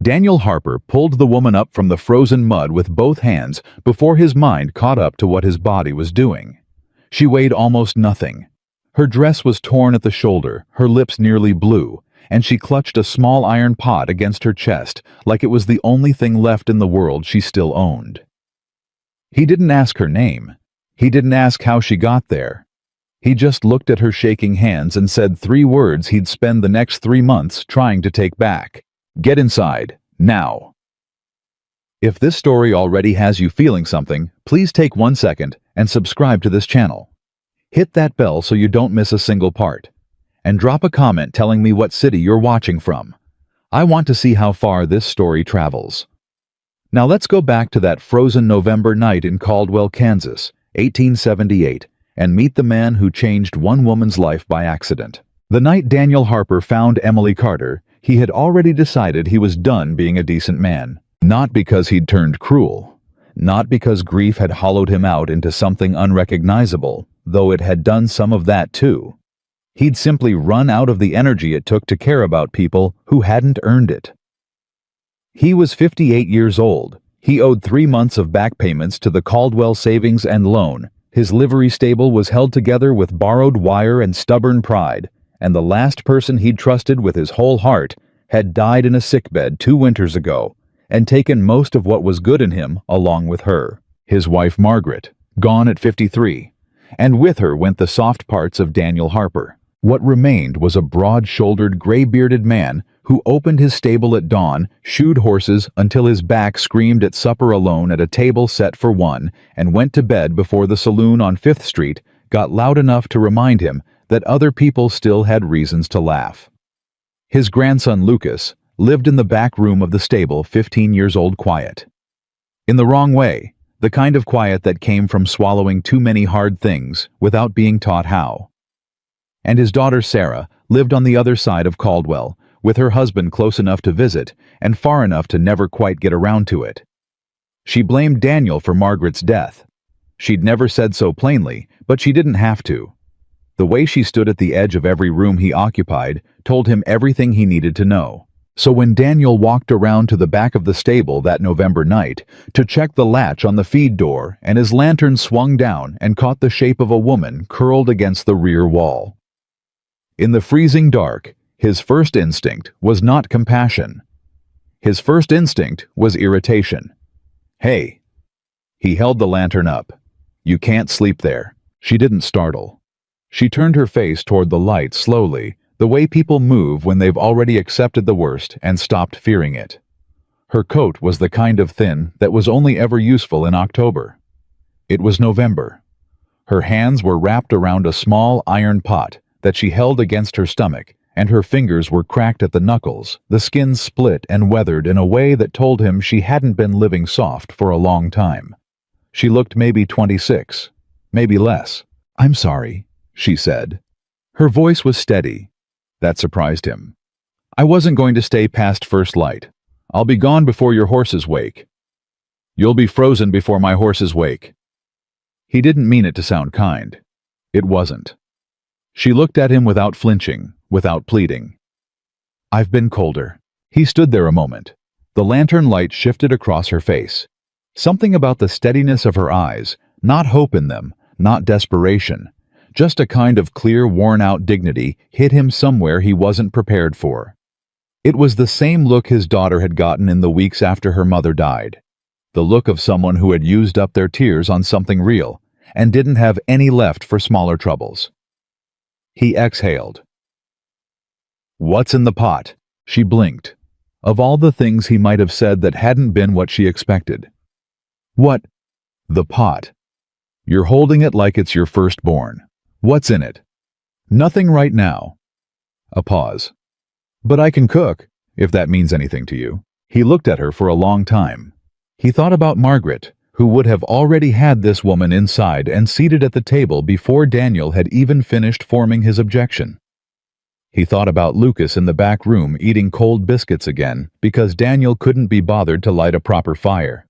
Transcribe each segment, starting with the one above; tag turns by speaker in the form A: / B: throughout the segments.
A: Daniel Harper pulled the woman up from the frozen mud with both hands before his mind caught up to what his body was doing. She weighed almost nothing. Her dress was torn at the shoulder, her lips nearly blue, and she clutched a small iron pot against her chest like it was the only thing left in the world she still owned. He didn't ask her name. He didn't ask how she got there. He just looked at her shaking hands and said 3 words he'd spend the next 3 months trying to take back. Get inside, now. If this story already has you feeling something, please take 1 second and subscribe to this channel. Hit that bell so you don't miss a single part. And drop a comment telling me what city you're watching from. I want to see how far this story travels. Now let's go back to that frozen November night in Caldwell, Kansas, 1878, and meet the man who changed one woman's life by accident. The night Daniel Harper found Emily Carter, he had already decided he was done being a decent man. Not because he'd turned cruel. Not because grief had hollowed him out into something unrecognizable, though it had done some of that too. He'd simply run out of the energy it took to care about people who hadn't earned it. He was 58 years old. He owed 3 months of back payments to the Caldwell Savings and Loan. His livery stable was held together with borrowed wire and stubborn pride, and the last person he'd trusted with his whole heart had died in a sickbed 2 winters ago, and taken most of what was good in him along with her. His wife Margaret, gone at 53, and with her went the soft parts of Daniel Harper. What remained was a broad-shouldered, gray-bearded man who opened his stable at dawn, shoed horses until his back screamed at supper alone at a table set for 1, and went to bed before the saloon on 5th Street got loud enough to remind him that other people still had reasons to laugh. His grandson Lucas lived in the back room of the stable, 15 years old, quiet. In the wrong way, the kind of quiet that came from swallowing too many hard things without being taught how. And his daughter Sarah lived on the other side of Caldwell, with her husband close enough to visit and far enough to never quite get around to it. She blamed Daniel for Margaret's death. She'd never said so plainly, but she didn't have to. The way she stood at the edge of every room he occupied told him everything he needed to know. So when Daniel walked around to the back of the stable that November night to check the latch on the feed door, and his lantern swung down and caught the shape of a woman curled against the rear wall. In the freezing dark, his first instinct was not compassion. His first instinct was irritation. "Hey." He held the lantern up. "You can't sleep there." She didn't startle. She turned her face toward the light slowly, the way people move when they've already accepted the worst and stopped fearing it. Her coat was the kind of thin that was only ever useful in October. It was November. Her hands were wrapped around a small iron pot that she held against her stomach, and her fingers were cracked at the knuckles, the skin split and weathered in a way that told him she hadn't been living soft for a long time. She looked maybe 26, maybe less. "I'm sorry," she said. Her voice was steady. That surprised him. "I wasn't going to stay past first light. I'll be gone before your horses wake." "You'll be frozen before my horses wake." He didn't mean it to sound kind. It wasn't. She looked at him without flinching, without pleading. "I've been colder." He stood there a moment. The lantern light shifted across her face. Something about the steadiness of her eyes, not hope in them, not desperation, just a kind of clear, worn-out dignity hit him somewhere he wasn't prepared for. It was the same look his daughter had gotten in the weeks after her mother died. The look of someone who had used up their tears on something real and didn't have any left for smaller troubles. He exhaled. "What's in the pot?" She blinked. Of all the things he might have said that hadn't been what she expected. "What?" "The pot. You're holding it like it's your firstborn. What's in it?" "Nothing right now." A pause. "But I can cook, if that means anything to you." He looked at her for a long time. He thought about Margaret, who would have already had this woman inside and seated at the table before Daniel had even finished forming his objection. He thought about Lucas in the back room eating cold biscuits again because Daniel couldn't be bothered to light a proper fire.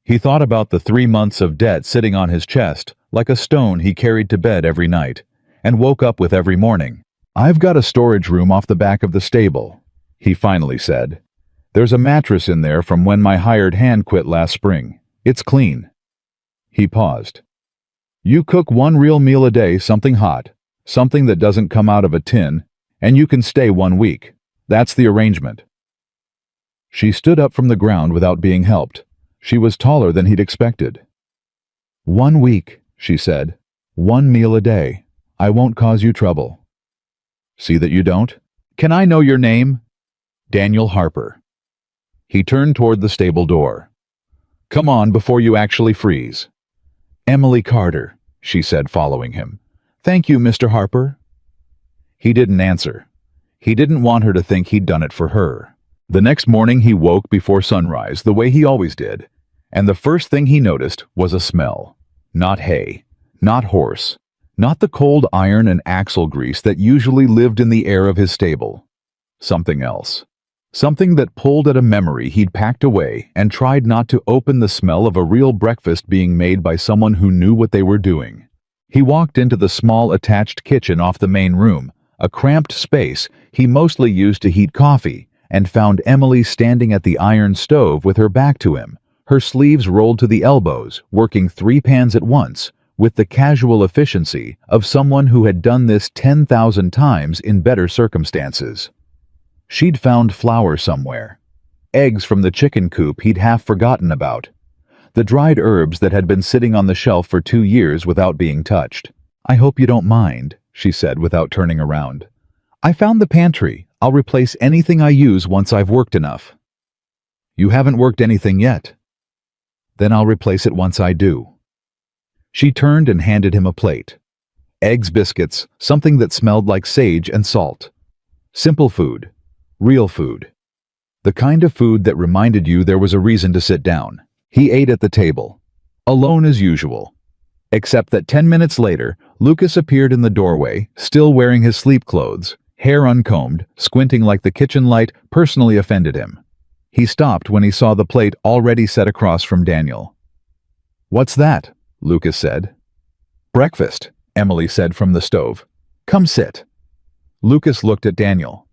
A: He thought about the 3 months of debt sitting on his chest like a stone he carried to bed every night and woke up with every morning. "I've got a storage room off the back of the stable," he finally said. There's a mattress in there from when my hired hand quit last spring. It's clean." He paused. "You cook one real meal a day, something hot, something that doesn't come out of a tin, and you can stay 1 week. That's the arrangement." She stood up from the ground without being helped. She was taller than he'd expected. "1 week," she said. "1 meal a day. I won't cause you trouble." "See that you don't? Can I know your name?" "Daniel Harper." He turned toward the stable door. "Come on before you actually freeze." "Emily Carter," she said, following him. "Thank you, Mr. Harper." He didn't answer. He didn't want her to think he'd done it for her. The next morning he woke before sunrise the way he always did, and the first thing he noticed was a smell. Not hay, not horse, not the cold iron and axle grease that usually lived in the air of his stable. Something else. Something that pulled at a memory he'd packed away and tried not to open, the smell of a real breakfast being made by someone who knew what they were doing. He walked into the small attached kitchen off the main room, a cramped space he mostly used to heat coffee, and found Emily standing at the iron stove with her back to him, her sleeves rolled to the elbows, working 3 pans at once, with the casual efficiency of someone who had done this 10,000 times in better circumstances. She'd found flour somewhere, eggs from the chicken coop he'd half forgotten about, the dried herbs that had been sitting on the shelf for 2 years without being touched. "I hope you don't mind," she said without turning around. "I found the pantry. I'll replace anything I use once I've worked enough." "You haven't worked anything yet." "Then I'll replace it once I do." She turned and handed him a plate. Eggs, biscuits, something that smelled like sage and salt. Simple food. Real food. The kind of food that reminded you there was a reason to sit down. He ate at the table, alone as usual. Except that 10 minutes later, Lucas appeared in the doorway, still wearing his sleep clothes, hair uncombed, squinting like the kitchen light personally offended him. He stopped when he saw the plate already set across from Daniel. "What's that?" Lucas said. "Breakfast," Emily said from the stove. "Come sit." Lucas looked at Daniel.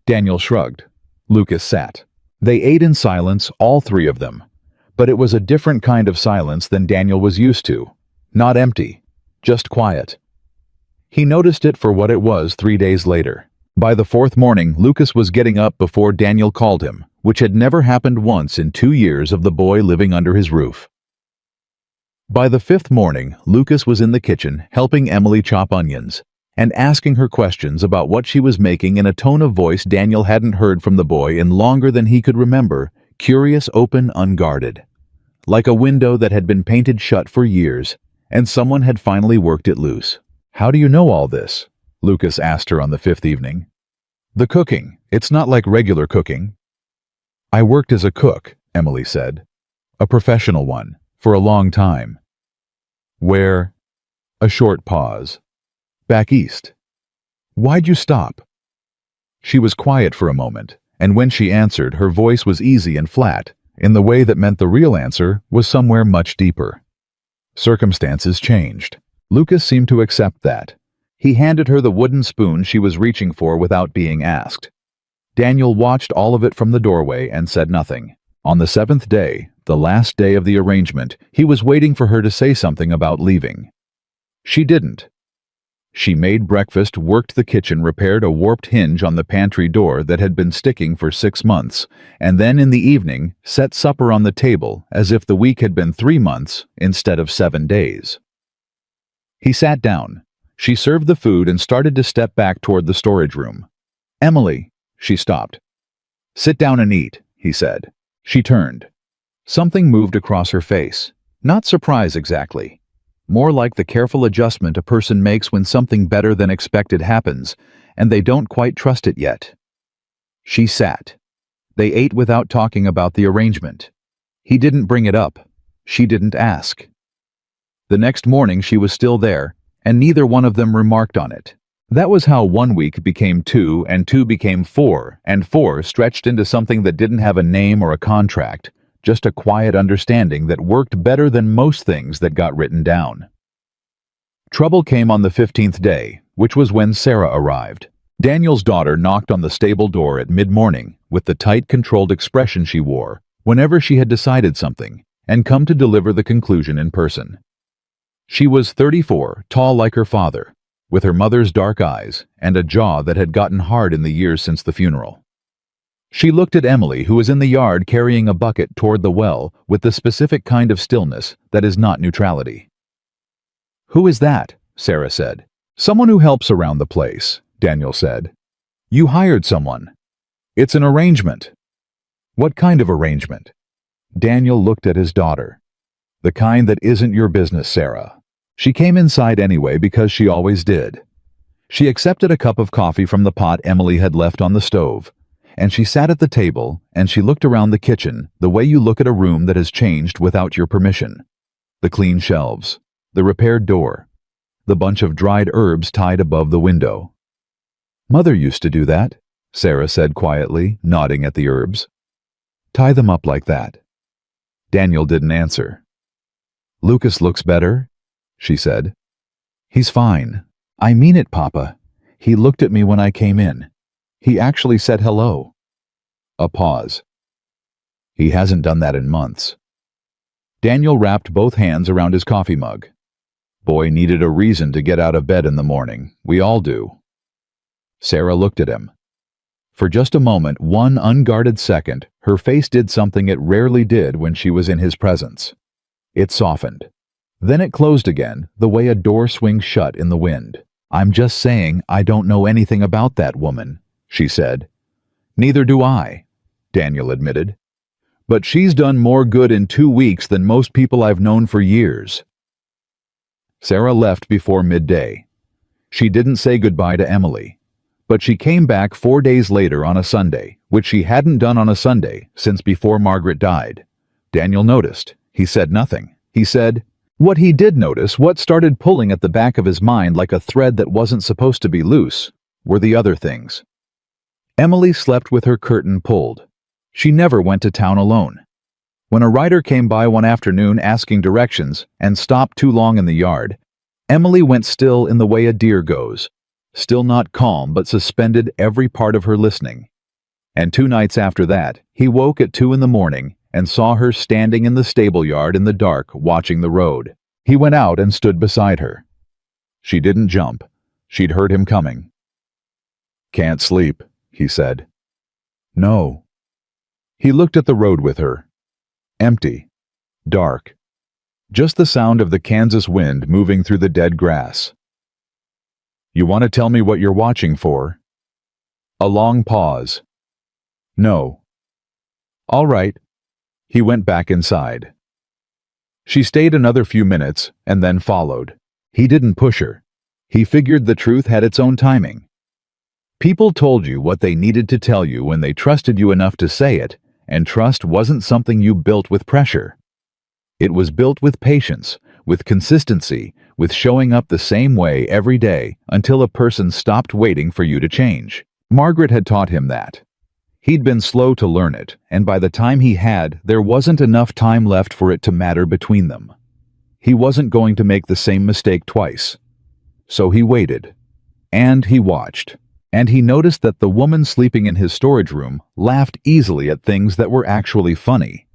A: Daniel shrugged. Lucas sat. They ate in silence, all 3 of them. But it was a different kind of silence than Daniel was used to. Not empty, just quiet. He noticed it for what it was 3 days later. By the 4th morning, Lucas was getting up before Daniel called him, which had never happened once in 2 years of the boy living under his roof. By the 5th morning, Lucas was in the kitchen helping Emily chop onions and asking her questions about what she was making in a tone of voice Daniel hadn't heard from the boy in longer than he could remember, curious, open, unguarded. Like a window that had been painted shut for years, and someone had finally worked it loose. "How do you know all this?" Lucas asked her on the 5th evening. "The cooking. It's not like regular cooking." "I worked as a cook," Emily said. "A professional one, for a long time." "Where?" A short pause. "Back east." "Why'd you stop?" She was quiet for a moment, and when she answered, her voice was easy and flat, in the way that meant the real answer was somewhere much deeper. Circumstances changed. Lucas seemed to accept that. He handed her the wooden spoon she was reaching for without being asked. Daniel watched all of it from the doorway and said nothing. On the 7th day, the last day of the arrangement, he was waiting for her to say something about leaving. She didn't. She made breakfast, worked the kitchen, repaired a warped hinge on the pantry door that had been sticking for 6 months, and then in the evening set supper on the table as if the week had been 3 months instead of 7 days. He sat down. She served the food and started to step back toward the storage room. "Emily," she stopped. "Sit down and eat," he said. She turned. Something moved across her face. Not surprise exactly. More like the careful adjustment a person makes when something better than expected happens, and they don't quite trust it yet. She sat. They ate without talking about the arrangement. He didn't bring it up. She didn't ask. The next morning she was still there, and neither one of them remarked on it. That was how 1 week became 2, and 2 became 4, and 4 stretched into something that didn't have a name or a contract, just a quiet understanding that worked better than most things that got written down. Trouble came on the 15th day, which was when Sarah arrived. Daniel's daughter knocked on the stable door at mid-morning with the tight, controlled expression she wore whenever she had decided something and come to deliver the conclusion in person. She was 34, tall like her father, with her mother's dark eyes and a jaw that had gotten hard in the years since the funeral. She looked at Emily, who was in the yard carrying a bucket toward the well with the specific kind of stillness that is not neutrality. "Who is that?" Sarah said. "Someone who helps around the place," Daniel said. "You hired someone. It's an arrangement." "What kind of arrangement?" Daniel looked at his daughter. "The kind that isn't your business, Sarah." She came inside anyway because she always did. She accepted a cup of coffee from the pot Emily had left on the stove, and she sat at the table and she looked around the kitchen the way you look at a room that has changed without your permission. The clean shelves, the repaired door, the bunch of dried herbs tied above the window. "Mother used to do that," Sarah said quietly, nodding at the herbs. "Tie them up like that." Daniel didn't answer. "Lucas looks better," she said. "He's fine. I mean it, Papa. He looked at me when I came in. He actually said hello." A pause. "He hasn't done that in months." Daniel wrapped both hands around his coffee mug. Boy needed a reason to get out of bed in the morning. We all do. Sarah looked at him. For just a moment, one unguarded second, her face did something it rarely did when she was in his presence. It softened. Then it closed again, the way a door swings shut in the wind. "I'm just saying I don't know anything about that woman," she said. "Neither do I," Daniel admitted. "But she's done more good in 2 weeks than most people I've known for years." Sarah left before midday. She didn't say goodbye to Emily, but she came back 4 days later on a Sunday, which she hadn't done on a Sunday since before Margaret died. Daniel noticed. He said nothing. He said, what he did notice, what started pulling at the back of his mind like a thread that wasn't supposed to be loose, were the other things. Emily slept with her curtain pulled. She never went to town alone. When a rider came by one afternoon asking directions and stopped too long in the yard, Emily went still in the way a deer goes, still not calm but suspended every part of her listening. And 2 nights after that, he woke at 2 in the morning and saw her standing in the stable yard in the dark watching the road. He went out and stood beside her. She didn't jump. She'd heard him coming. "Can't sleep," he said. "No." He looked at the road with her. Empty. Dark. Just the sound of the Kansas wind moving through the dead grass. "You want to tell me what you're watching for?" A long pause. "No." "All right." He went back inside. She stayed another few minutes and then followed. He didn't push her. He figured the truth had its own timing. People told you what they needed to tell you when they trusted you enough to say it, and trust wasn't something you built with pressure. It was built with patience, with consistency, with showing up the same way every day until a person stopped waiting for you to change. Margaret had taught him that. He'd been slow to learn it, and by the time he had, there wasn't enough time left for it to matter between them. He wasn't going to make the same mistake twice. So he waited. And he watched. And he noticed that the woman sleeping in his storage room laughed easily at things that were actually funny.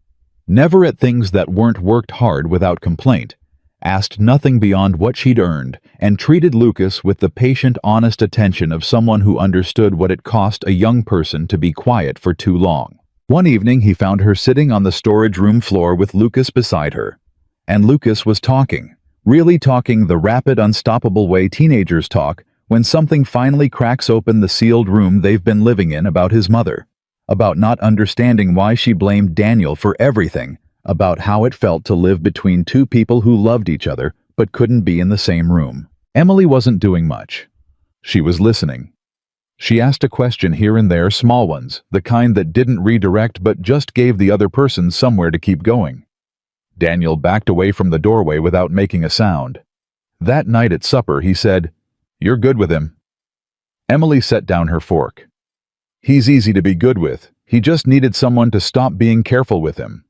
A: Never at things that weren't worked hard without complaint, asked nothing beyond what she'd earned, and treated Lucas with the patient, honest attention of someone who understood what it cost a young person to be quiet for too long. One evening he found her sitting on the storage room floor with Lucas beside her. And Lucas was talking, really talking the rapid, unstoppable way teenagers talk when something finally cracks open the sealed room they've been living in about his mother, about not understanding why she blamed Daniel for everything, about how it felt to live between 2 people who loved each other but couldn't be in the same room. Emily wasn't doing much. She was listening. She asked a question here and there, small ones, the kind that didn't redirect but just gave the other person somewhere to keep going. Daniel backed away from the doorway without making a sound. That night at supper he said, "You're good with him." Emily set down her fork. "He's easy to be good with. He just needed someone to stop being careful with him."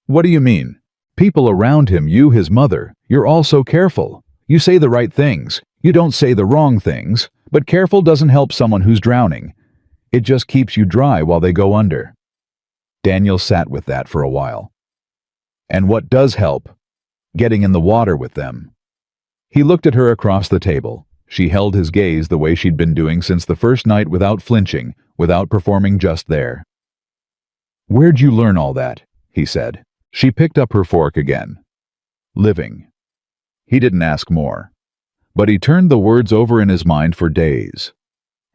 A: "What do you mean?" "People around him, you, his mother, you're all so careful. You say the right things. You don't say the wrong things. But careful doesn't help someone who's drowning. It just keeps you dry while they go under. Daniel sat with that for a while. And what does help? Getting in the water with them. He looked at her across the table. She held his gaze the way she'd been doing since the first night, without flinching, without performing just there. "Where'd you learn all that?" he said. She picked up her fork again. "Living." He didn't ask more. But he turned the words over in his mind for days.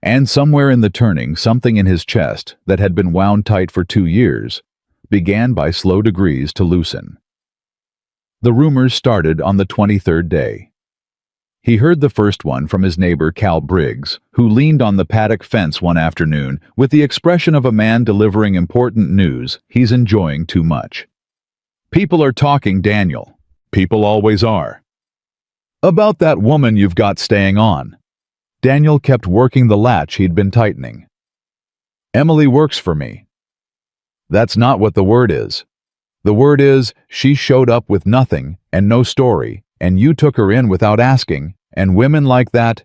A: And somewhere in the turning, something in his chest that had been wound tight for 2 years began by slow degrees to loosen. The rumors started on the 23rd day. He heard the first one from his neighbor Cal Briggs, who leaned on the paddock fence one afternoon with the expression of a man delivering important news he's enjoying too much. "People are talking, Daniel. People always are. About that woman you've got staying on." Daniel kept working the latch he'd been tightening. "Emily works for me." "That's not what the word is. The word is she showed up with nothing and no story, and you took her in without asking, and women like that—"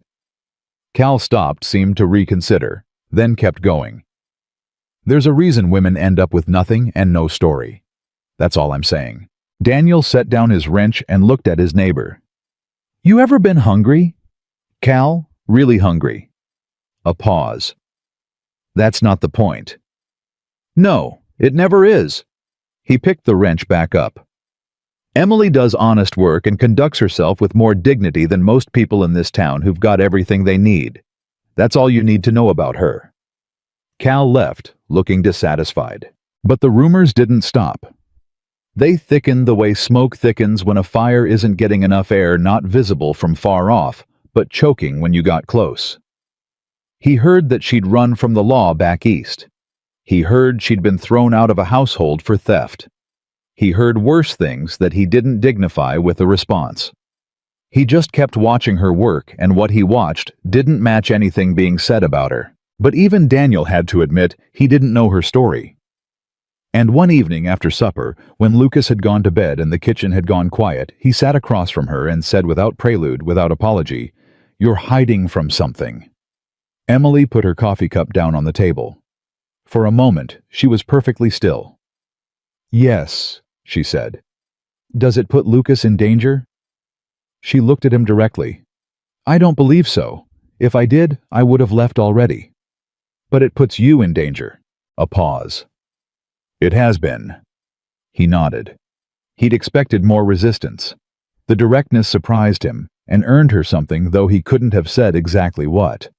A: Cal stopped, seemed to reconsider, then kept going. "There's a reason women end up with nothing and no story. That's all I'm saying." Daniel set down his wrench and looked at his neighbor. "You ever been hungry?" "Cal, really hungry." A pause. "That's not the point." "No, it never is." He picked the wrench back up. "Emily does honest work and conducts herself with more dignity than most people in this town who've got everything they need. That's all you need to know about her." Cal left, looking dissatisfied. But the rumors didn't stop. They thickened the way smoke thickens when a fire isn't getting enough air, not visible from far off, but choking when you got close. He heard that she'd run from the law back east. He heard she'd been thrown out of a household for theft. He heard worse things that he didn't dignify with a response. He just kept watching her work, and what he watched didn't match anything being said about her. But even Daniel had to admit he didn't know her story. And one evening after supper, when Lucas had gone to bed and the kitchen had gone quiet, he sat across from her and said without prelude, without apology, "You're hiding from something." Emily put her coffee cup down on the table. For a moment, she was perfectly still. "Yes," she said. "Does it put Lucas in danger?" She looked at him directly. "I don't believe so. If I did, I would have left already." "But it puts you in danger." A pause. "It has been." He nodded. He'd expected more resistance. The directness surprised him and earned her something, though he couldn't have said exactly what.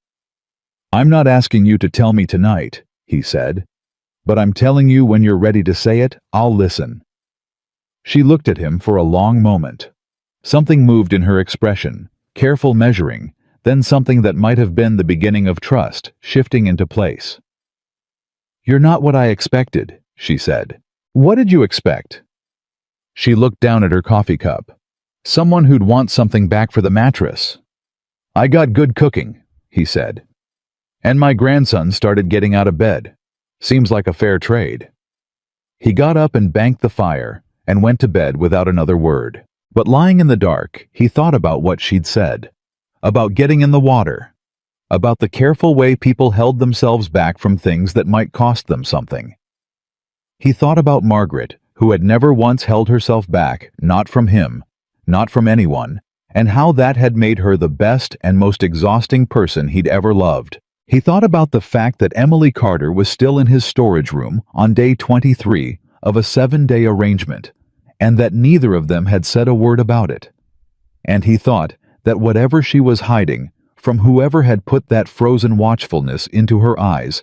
A: "I'm not asking you to tell me tonight," he said. "But I'm telling you when you're ready to say it, I'll listen." She looked at him for a long moment. Something moved in her expression, careful measuring, then something that might have been the beginning of trust, shifting into place. "You're not what I expected," she said. "What did you expect?" She looked down at her coffee cup. "Someone who'd want something back for the mattress." "I got good cooking," he said. "And my grandson started getting out of bed. Seems like a fair trade." He got up and banked the fire and went to bed without another word. But lying in the dark, he thought about what she'd said. About getting in the water. About the careful way people held themselves back from things that might cost them something. He thought about Margaret, who had never once held herself back, not from him, not from anyone, and how that had made her the best and most exhausting person he'd ever loved. He thought about the fact that Emily Carter was still in his storage room on day 23 of a 7-day arrangement, and that neither of them had said a word about it. And he thought that whatever she was hiding from whoever had put that frozen watchfulness into her eyes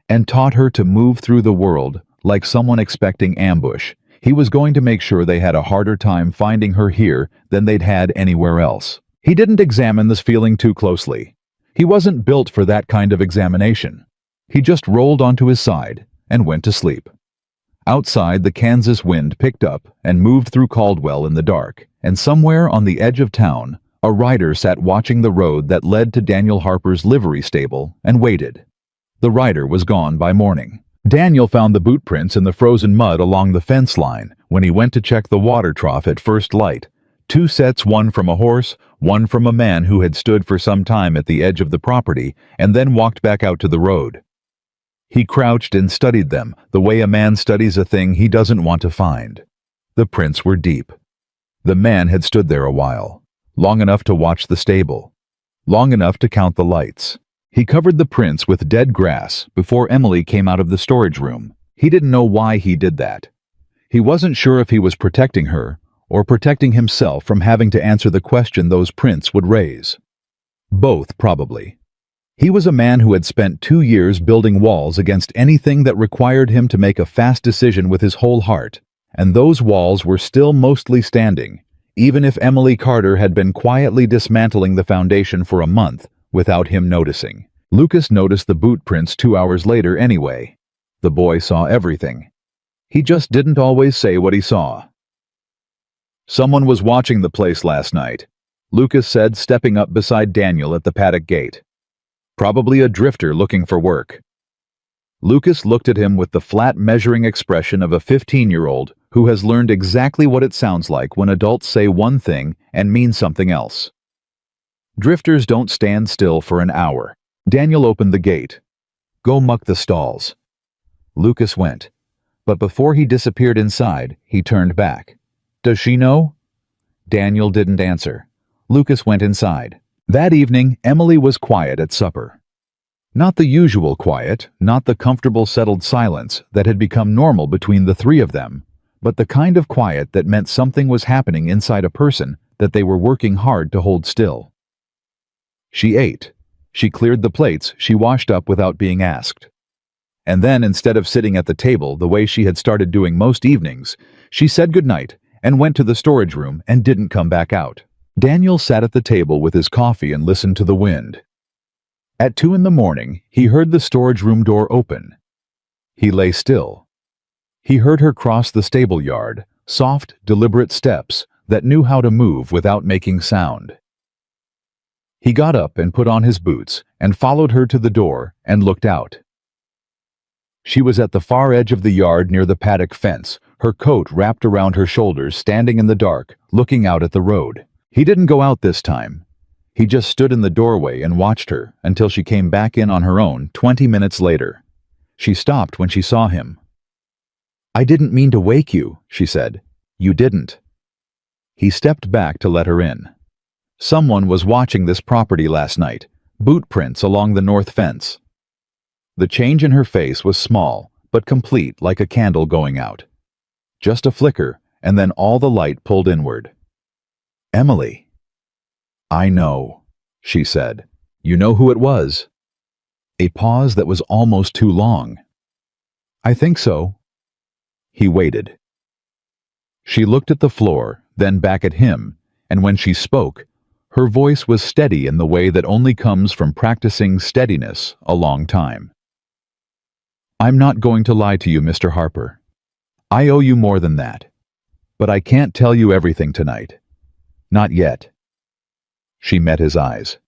A: and taught her to move through the world like someone expecting ambush, he was going to make sure they had a harder time finding her here than they'd had anywhere else. He didn't examine this feeling too closely. He wasn't built for that kind of examination. He just rolled onto his side and went to sleep. Outside, the Kansas wind picked up and moved through Caldwell in the dark, and somewhere on the edge of town, a rider sat watching the road that led to Daniel Harper's livery stable and waited. The rider was gone by morning. Daniel found the boot prints in the frozen mud along the fence line when he went to check the water trough at first light. 2 sets, one from a horse, One from a man who had stood for some time at the edge of the property and then walked back out to the road. He crouched and studied them the way a man studies a thing he doesn't want to find. The prints were deep. The man had stood there a while, long enough to watch the stable, long enough to count the lights. He covered the prints with dead grass before Emily came out of the storage room. He didn't know why he did that. He wasn't sure if he was protecting her or protecting himself from having to answer the question those prints would raise. Both, probably. He was a man who had spent 2 years building walls against anything that required him to make a fast decision with his whole heart, and those walls were still mostly standing, even if Emily Carter had been quietly dismantling the foundation for a month without him noticing. Lucas noticed the boot prints 2 hours later anyway. The boy saw everything. He just didn't always say what he saw. "Someone was watching the place last night," Lucas said, stepping up beside Daniel at the paddock gate. "Probably a drifter looking for work." Lucas looked at him with the flat measuring expression of a 15-year-old who has learned exactly what it sounds like when adults say one thing and mean something else. "Drifters don't stand still for an hour." Daniel opened the gate. "Go muck the stalls." Lucas went, but before he disappeared inside, he turned back. "Does she know?" Daniel didn't answer. Lucas went inside. That evening, Emily was quiet at supper. Not the usual quiet, not the comfortable settled silence that had become normal between the three of them, but the kind of quiet that meant something was happening inside a person that they were working hard to hold still. She ate. She cleared the plates she washed up without being asked. And then, instead of sitting at the table the way she had started doing most evenings, she said goodnight and went to the storage room and didn't come back out. Daniel sat at the table with his coffee and listened to the wind. At 2 in the morning, he heard the storage room door open. He lay still. He heard her cross the stable yard, soft, deliberate steps that knew how to move without making sound. He got up and put on his boots and followed her to the door and looked out. She was at the far edge of the yard near the paddock fence, her coat wrapped around her shoulders, standing in the dark, looking out at the road. He didn't go out this time. He just stood in the doorway and watched her until she came back in on her own 20 minutes later. She stopped when she saw him. "I didn't mean to wake you," she said. "You didn't." He stepped back to let her in. Someone was watching this property last night, boot prints along the north fence. The change in her face was small, but complete, like a candle going out. Just a flicker, and then all the light pulled inward. "Emily." "I know," she said. "You know who it was?" A pause that was almost too long. "I think so." He waited. She looked at the floor, then back at him, and when she spoke, her voice was steady in the way that only comes from practicing steadiness a long time. "I'm not going to lie to you, Mr. Harper. I owe you more than that. But I can't tell you everything tonight. Not yet." She met his eyes.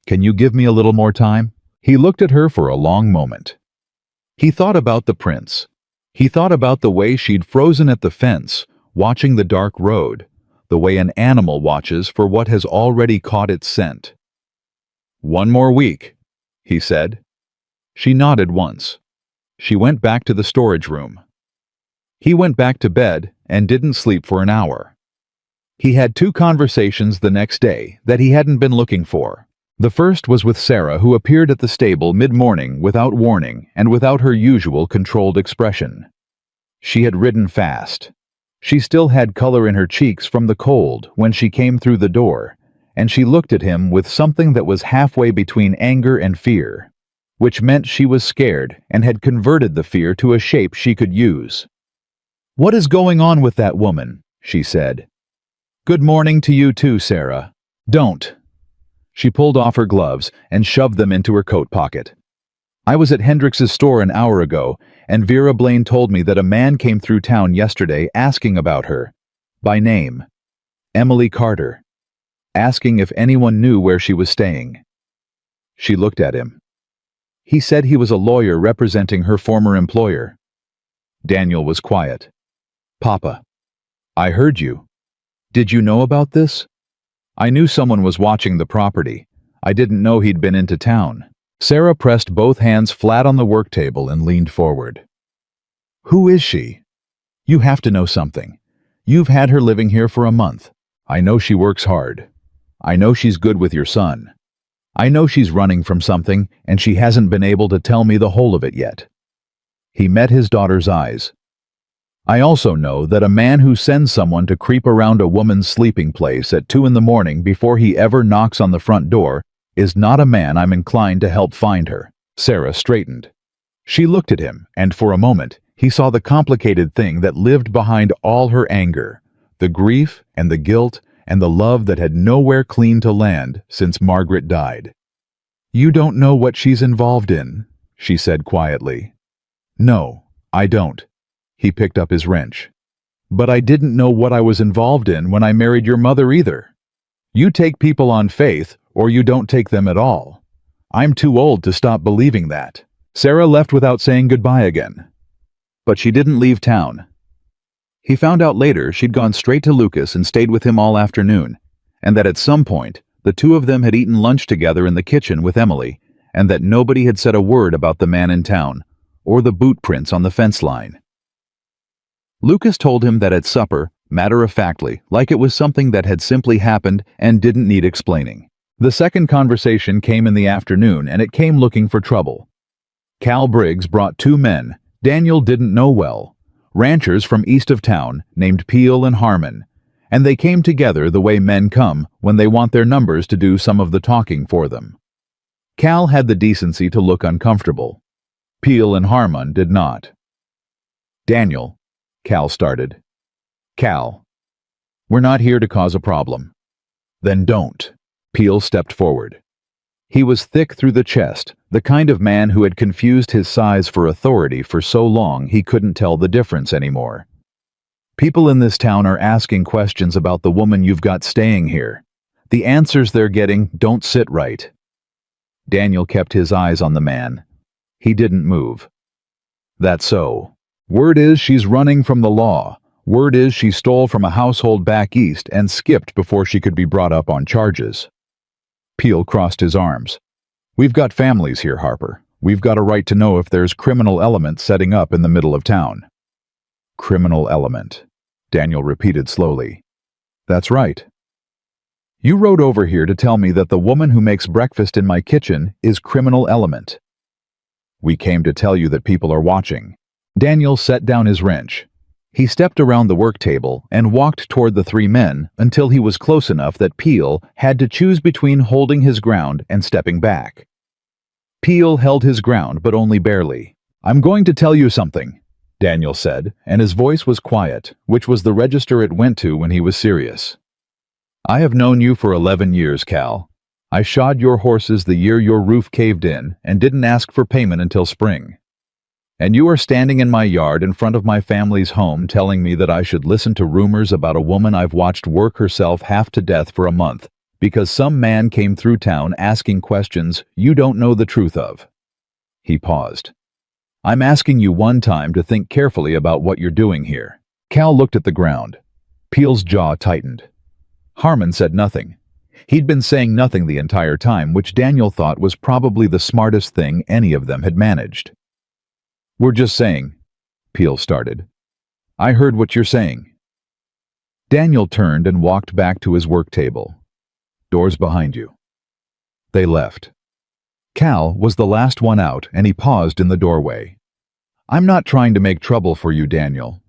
A: "Can you give me a little more time?" He looked at her for a long moment. He thought about the prints. He thought about the way she'd frozen at the fence, watching the dark road, the way an animal watches for what has already caught its scent. "1 more week," he said. She nodded once. She went back to the storage room. He went back to bed and didn't sleep for an hour. He had 2 conversations the next day that he hadn't been looking for. The first was with Sarah, who appeared at the stable mid-morning without warning and without her usual controlled expression. She had ridden fast. She still had color in her cheeks from the cold when she came through the door, and she looked at him with something that was halfway between anger and fear, which meant she was scared and had converted the fear to a shape she could use. "What is going on with that woman?" she said. "Good morning to you too, Sarah. Don't." She pulled off her gloves and shoved them into her coat pocket. "I was at Hendrix's store an hour ago, and Vera Blaine told me that a man came through town yesterday asking about her. By name. Emily Carter. Asking if anyone knew where she was staying." She looked at him. "He said he was a lawyer representing her former employer." Daniel was quiet. "Papa. I heard you. Did you know about this?" I knew someone was watching the property. I didn't know he'd been into town. Sarah pressed both hands flat on the work table and leaned forward. Who is she? You have to know something. You've had her living here for a month. I know she works hard. I know she's good with your son. I know she's running from something, and she hasn't been able to tell me the whole of it yet. He met his daughter's eyes. I also know that a man who sends someone to creep around a woman's sleeping place at 2 in the morning before he ever knocks on the front door is not a man I'm inclined to help find her. Sarah straightened. She looked at him, and for a moment, he saw the complicated thing that lived behind all her anger, the grief and the guilt and the love that had nowhere clean to land since Margaret died. You don't know what she's involved in, she said quietly. No, I don't. He picked up his wrench. But I didn't know what I was involved in when I married your mother either. You take people on faith, or you don't take them at all. I'm too old to stop believing that. Sarah left without saying goodbye again. But she didn't leave town. He found out later she'd gone straight to Lucas and stayed with him all afternoon, and that at some point, the two of them had eaten lunch together in the kitchen with Emily, and that nobody had said a word about the man in town, or the boot prints on the fence line. Lucas told him that at supper, matter-of-factly, like it was something that had simply happened and didn't need explaining. The second conversation came in the afternoon, and it came looking for trouble. Cal Briggs brought two men Daniel didn't know well, ranchers from east of town named Peel and Harmon, and they came together the way men come when they want their numbers to do some of the talking for them. Cal had the decency to look uncomfortable. Peel and Harmon did not. Daniel, Cal started. Cal, we're not here to cause a problem. Then don't. Peel stepped forward. He was thick through the chest, the kind of man who had confused his size for authority for so long he couldn't tell the difference anymore. People in this town are asking questions about the woman you've got staying here. The answers they're getting don't sit right. Daniel kept his eyes on the man. He didn't move. That's so. Word is she's running from the law. Word is she stole from a household back east and skipped before she could be brought up on charges. Peel crossed his arms. We've got families here, Harper. We've got a right to know if there's criminal element setting up in the middle of town. Criminal element, Daniel repeated slowly. That's right. You rode over here to tell me that the woman who makes breakfast in my kitchen is criminal element. We came to tell you that people are watching. Daniel set down his wrench. He stepped around the work table and walked toward the three men until he was close enough that Peel had to choose between holding his ground and stepping back. Peel held his ground, but only barely. I'm going to tell you something, Daniel said, and his voice was quiet, which was the register it went to when he was serious. I have known you for 11 years, Cal. I shod your horses the year your roof caved in and didn't ask for payment until spring. And you are standing in my yard in front of my family's home telling me that I should listen to rumors about a woman I've watched work herself half to death for a month because some man came through town asking questions you don't know the truth of. He paused. I'm asking you one time to think carefully about what you're doing here. Cal looked at the ground. Peel's jaw tightened. Harmon said nothing. He'd been saying nothing the entire time, which Daniel thought was probably the smartest thing any of them had managed. We're just saying, Peel started. I heard what you're saying. Daniel turned and walked back to his work table. Doors behind you. They left. Cal was the last one out, and he paused in the doorway. I'm not trying to make trouble for you, Daniel.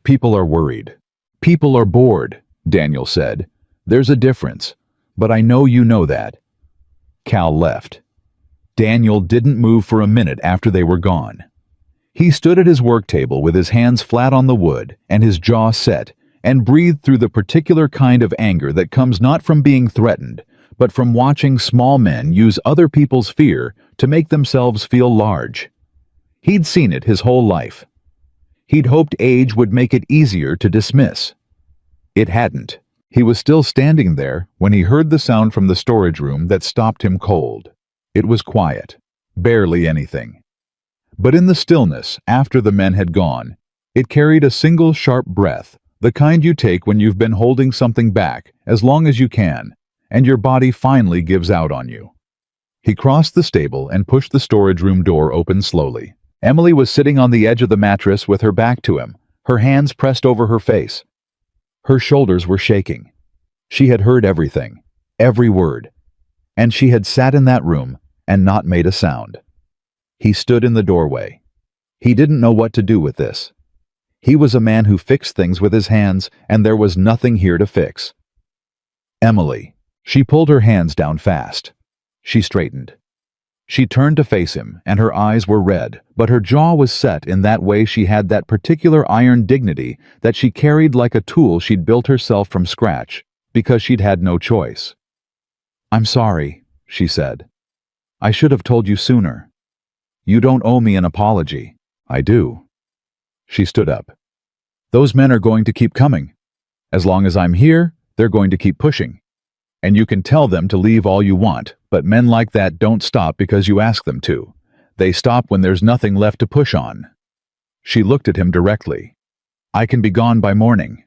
A: People are worried. People are bored, Daniel said. There's a difference, but I know you know that. Cal left. Daniel didn't move for a minute after they were gone. He stood at his work table with his hands flat on the wood and his jaw set, and breathed through the particular kind of anger that comes not from being threatened, but from watching small men use other people's fear to make themselves feel large. He'd seen it his whole life. He'd hoped age would make it easier to dismiss. It hadn't. He was still standing there when he heard the sound from the storage room that stopped him cold. It was quiet, barely anything. But in the stillness, after the men had gone, it carried a single sharp breath, The kind you take when you've been holding something back as long as you can, and your body finally gives out on you. He crossed the stable and pushed the storage room door open slowly. Emily was sitting on the edge of the mattress with her back to him, her hands pressed over her face. Her shoulders were shaking. She had heard everything, every word, and she had sat in that room and not made a sound. He stood in the doorway. He didn't know what to do with this. He was a man who fixed things with his hands, and there was nothing here to fix. Emily. She pulled her hands down fast. She straightened. She turned to face him, and her eyes were red, but her jaw was set in that way. She had that particular iron dignity that she carried like a tool she'd built herself from scratch, because she'd had no choice. "I'm sorry," she said. "I should have told you sooner." "You don't owe me an apology." "I do." She stood up. "Those men are going to keep coming. As long as I'm here, they're going to keep pushing. And you can tell them to leave all you want, but men like that don't stop because you ask them to. They stop when there's nothing left to push on." She looked at him directly. "I can be gone by morning."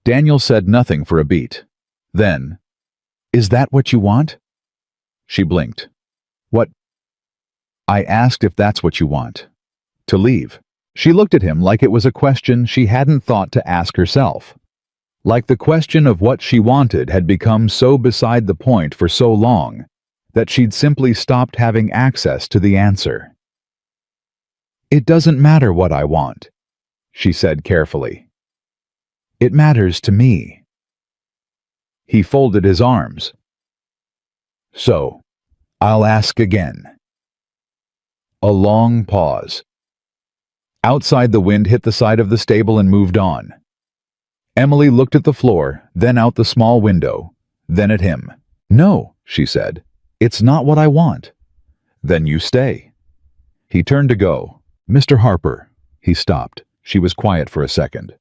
A: Daniel said nothing for a beat. Then, "Is that what you want?" She blinked. "What?" "I asked if that's what you want. To leave." She looked at him like it was a question she hadn't thought to ask herself. Like the question of what she wanted had become so beside the point for so long that she'd simply stopped having access to the answer. "It doesn't matter what I want," she said carefully. "It matters to me." He folded his arms. "So, I'll ask again." A long pause. Outside, the wind hit the side of the stable and moved on. Emily looked at the floor, then out the small window, then at him. "No," she said. "It's not what I want." "Then you stay." He turned to go. "Mr. Harper." He stopped. She was quiet for a second.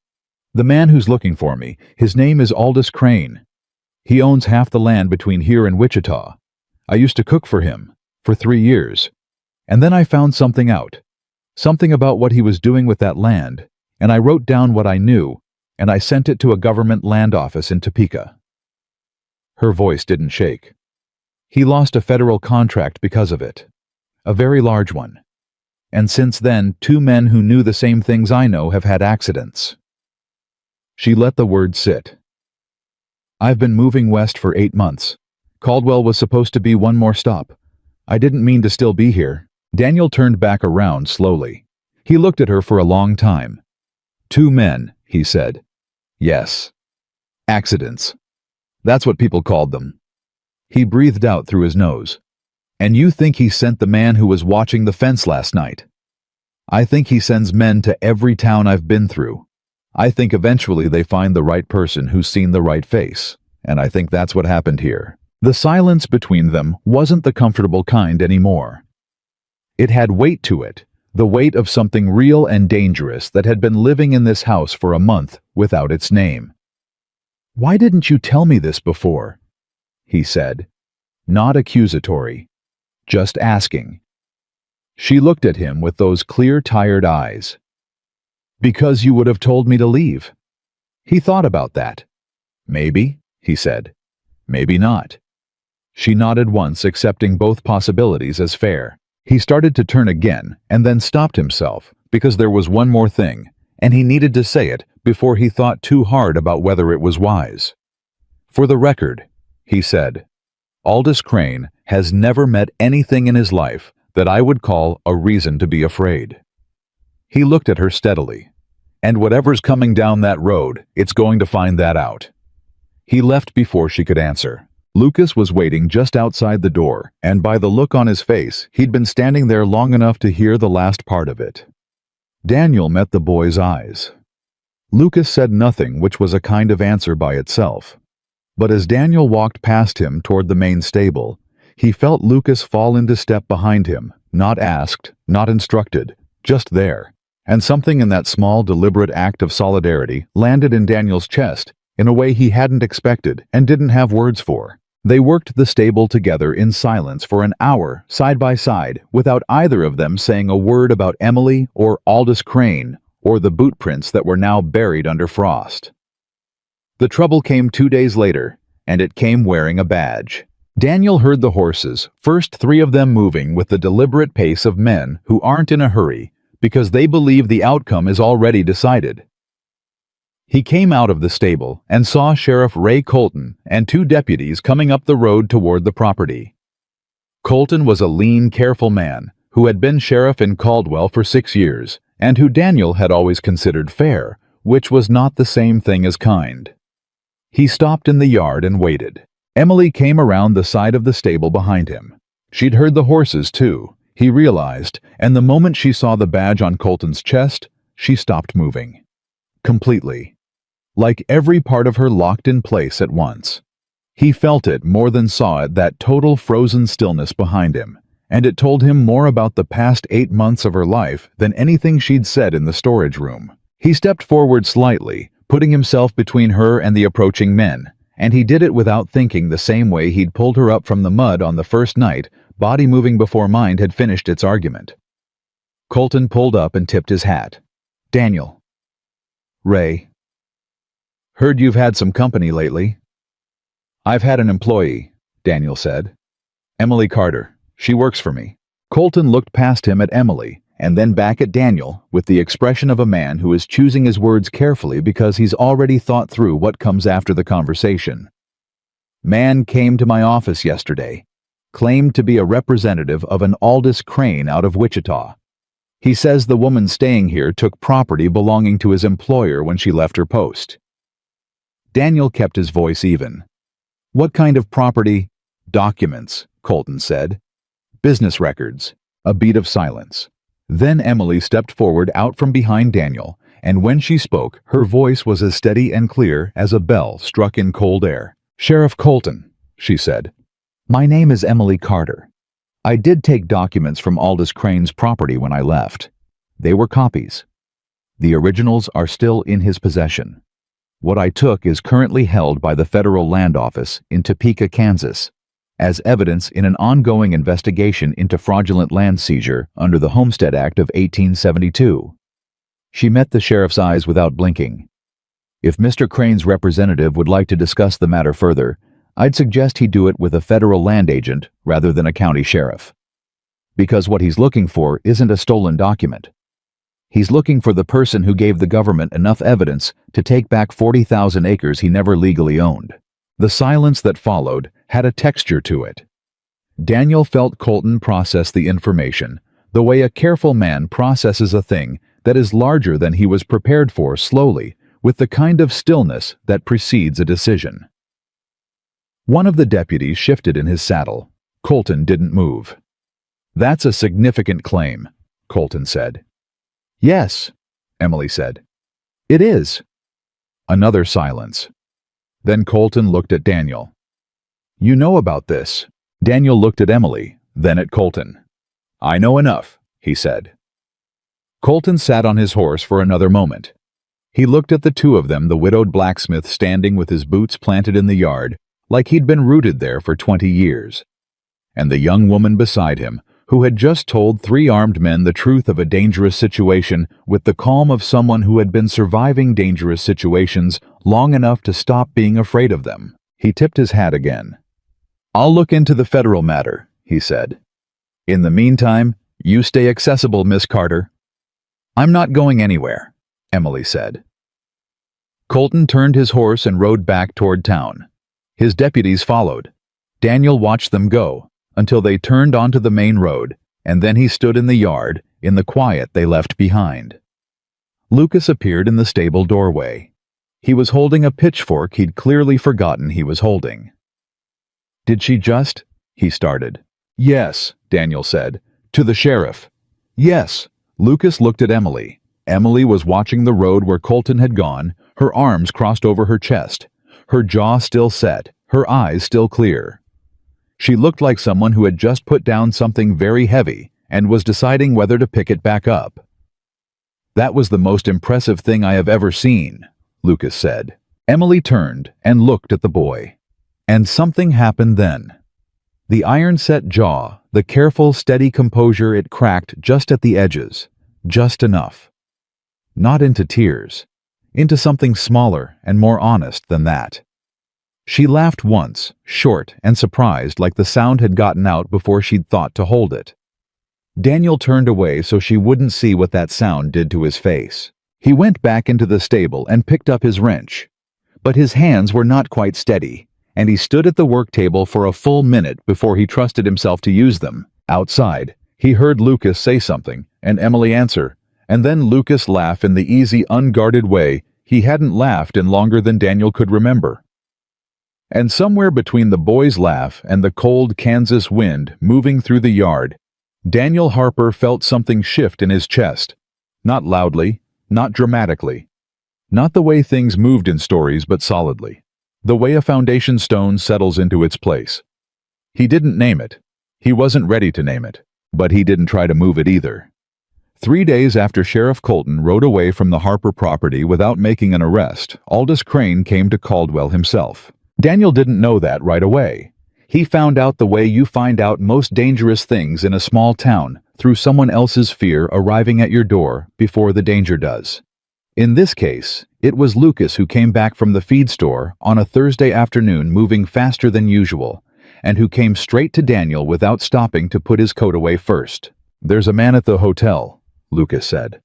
A: "The man who's looking for me, his name is Aldous Crane. He owns half the land between here and Wichita. I used to cook for him, for 3 years. And then I found something out. Something about what he was doing with that land, and I wrote down what I knew, and I sent it to a government land office in Topeka." Her voice didn't shake. "He lost a federal contract because of it. A very large one. And since then, 2 men who knew the same things I know have had accidents." She let the words sit. "I've been moving west for 8 months. Caldwell was supposed to be one more stop. I didn't mean to still be here." Daniel turned back around slowly. He looked at her for a long time. "2 men," he said. "Yes. Accidents. That's what people called them." He breathed out through his nose. "And you think he sent the man who was watching the fence last night? I think he sends men to every town I've been through. I think eventually they find the right person who's seen the right face, and I think that's what happened here." The silence between them wasn't the comfortable kind anymore. It had weight to it, the weight of something real and dangerous that had been living in this house for a month without its name. "Why didn't you tell me this before?" he said. Not accusatory, just asking. She looked at him with those clear, tired eyes. "Because you would have told me to leave." He thought about that. "Maybe," he said. "Maybe not." She nodded once, accepting both possibilities as fair. He started to turn again, and then stopped himself, because there was one more thing, and he needed to say it before he thought too hard about whether it was wise. "For the record," he said, "Aldous Crane has never met anything in his life that I would call a reason to be afraid." He looked at her steadily. "And whatever's coming down that road, it's going to find that out." He left before she could answer. Lucas was waiting just outside the door, and by the look on his face, he'd been standing there long enough to hear the last part of it. Daniel met the boy's eyes. Lucas said nothing, which was a kind of answer by itself. But as Daniel walked past him toward the main stable, he felt Lucas fall into step behind him, not asked, not instructed, just there. And something in that small, deliberate act of solidarity landed in Daniel's chest in a way he hadn't expected and didn't have words for. They worked the stable together in silence for an hour, side by side, without either of them saying a word about Emily or Aldous Crane or the boot prints that were now buried under frost. The trouble came 2 days later, and it came wearing a badge. Daniel heard the horses, first 3 of them moving with the deliberate pace of men who aren't in a hurry because they believe the outcome is already decided. He came out of the stable and saw Sheriff Ray Colton and 2 deputies coming up the road toward the property. Colton was a lean, careful man who had been sheriff in Caldwell for 6 years and who Daniel had always considered fair, which was not the same thing as kind. He stopped in the yard and waited. Emily came around the side of the stable behind him. She'd heard the horses, too, he realized, and the moment she saw the badge on Colton's chest, she stopped moving. Completely. Like every part of her locked in place at once. He felt it more than saw it, that total frozen stillness behind him, and it told him more about the past 8 months of her life than anything she'd said in the storage room. He stepped forward slightly, putting himself between her and the approaching men, and he did it without thinking, the same way he'd pulled her up from the mud on the first night, body moving before mind had finished its argument. Colton pulled up and tipped his hat. "Daniel." "Ray." "Heard you've had some company lately." "I've had an employee," Daniel said. "Emily Carter. She works for me." Colton looked past him at Emily, and then back at Daniel, with the expression of a man who is choosing his words carefully because he's already thought through what comes after the conversation. "Man came to my office yesterday, claimed to be a representative of an Aldous Crane out of Wichita. He says the woman staying here took property belonging to his employer when she left her post." Daniel kept his voice even. "What kind of property?" "Documents," Colton said. "Business records." A beat of silence. Then Emily stepped forward out from behind Daniel, and when she spoke, her voice was as steady and clear as a bell struck in cold air. "Sheriff Colton," she said. "My name is Emily Carter. I did take documents from Aldous Crane's property when I left. They were copies. The originals are still in his possession. What I took is currently held by the Federal Land Office in Topeka, Kansas, as evidence in an ongoing investigation into fraudulent land seizure under the Homestead Act of 1872. She met the sheriff's eyes without blinking. "If Mr. Crane's representative would like to discuss the matter further, I'd suggest he do it with a federal land agent rather than a county sheriff. Because what he's looking for isn't a stolen document. He's looking for the person who gave the government enough evidence to take back 40,000 acres he never legally owned." The silence that followed had a texture to it. Daniel felt Colton process the information the way a careful man processes a thing that is larger than he was prepared for, slowly, with the kind of stillness that precedes a decision. One of the deputies shifted in his saddle. Colton didn't move. "That's a significant claim," Colton said. "Yes," Emily said. "It is." Another silence. Then Colton looked at Daniel. "You know about this." Daniel looked at Emily, then at Colton. "I know enough," he said. Colton sat on his horse for another moment. He looked at the 2 of them, the widowed blacksmith standing with his boots planted in the yard, like he'd been rooted there for 20 years, and the young woman beside him, who had just told 3 armed men the truth of a dangerous situation with the calm of someone who had been surviving dangerous situations long enough to stop being afraid of them. He tipped his hat again. "I'll look into the federal matter," he said. "In the meantime, you stay accessible, Miss Carter." "I'm not going anywhere," Emily said. Colton turned his horse and rode back toward town. His deputies followed. Daniel watched them go until they turned onto the main road, and then he stood in the yard, in the quiet they left behind. Lucas appeared in the stable doorway. He was holding a pitchfork he'd clearly forgotten he was holding. "Did she just?" he started. "Yes," Daniel said. "To the sheriff." "Yes." Lucas looked at Emily. Emily was watching the road where Colton had gone, her arms crossed over her chest, her jaw still set, her eyes still clear. She looked like someone who had just put down something very heavy and was deciding whether to pick it back up. "That was the most impressive thing I have ever seen," Lucas said. Emily turned and looked at the boy. And something happened then. The iron-set jaw, the careful, steady composure, it cracked just at the edges, just enough. Not into tears. Into something smaller and more honest than that. She laughed once, short and surprised, like the sound had gotten out before she'd thought to hold it. Daniel turned away so she wouldn't see what that sound did to his face. He went back into the stable and picked up his wrench. But his hands were not quite steady, and he stood at the work table for a full minute before he trusted himself to use them. Outside, he heard Lucas say something, and Emily answer, and then Lucas laugh in the easy, unguarded way he hadn't laughed in longer than Daniel could remember. And somewhere between the boy's laugh and the cold Kansas wind moving through the yard, Daniel Harper felt something shift in his chest. Not loudly, not dramatically. Not the way things moved in stories, but solidly. The way a foundation stone settles into its place. He didn't name it. He wasn't ready to name it, but he didn't try to move it either. 3 days after Sheriff Colton rode away from the Harper property without making an arrest, Aldous Crane came to Caldwell himself. Daniel didn't know that right away. He found out the way you find out most dangerous things in a small town, through someone else's fear arriving at your door before the danger does. In this case, it was Lucas who came back from the feed store on a Thursday afternoon moving faster than usual, and who came straight to Daniel without stopping to put his coat away first. "There's a man at the hotel," Lucas said.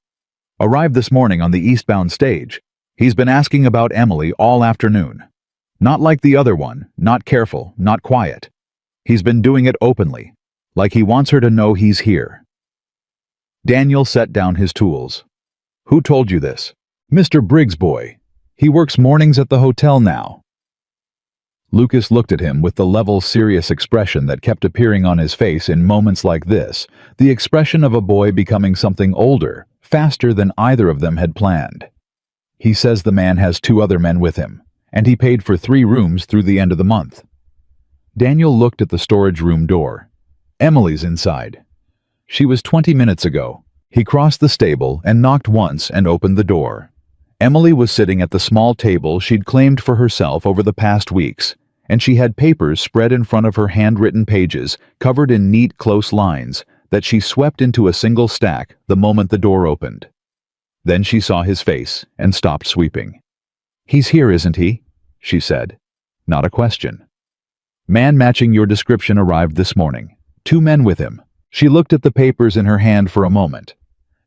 A: "Arrived this morning on the eastbound stage. He's been asking about Emily all afternoon. Not like the other one, not careful, not quiet. He's been doing it openly, like he wants her to know he's here." Daniel set down his tools. "Who told you this?" "Mr. Briggs' boy. He works mornings at the hotel now." Lucas looked at him with the level, serious expression that kept appearing on his face in moments like this, the expression of a boy becoming something older, faster than either of them had planned. "He says the man has 2 other men with him, and he paid for 3 rooms through the end of the month." Daniel looked at the storage room door. "Emily's inside. She was 20 minutes ago." He crossed the stable and knocked once and opened the door. Emily was sitting at the small table she'd claimed for herself over the past weeks, and she had papers spread in front of her, handwritten pages covered in neat, close lines that she swept into a single stack the moment the door opened. Then she saw his face and stopped sweeping. "He's here, isn't he?" she said. Not a question. "Man matching your description arrived this morning. 2 men with him." She looked at the papers in her hand for a moment.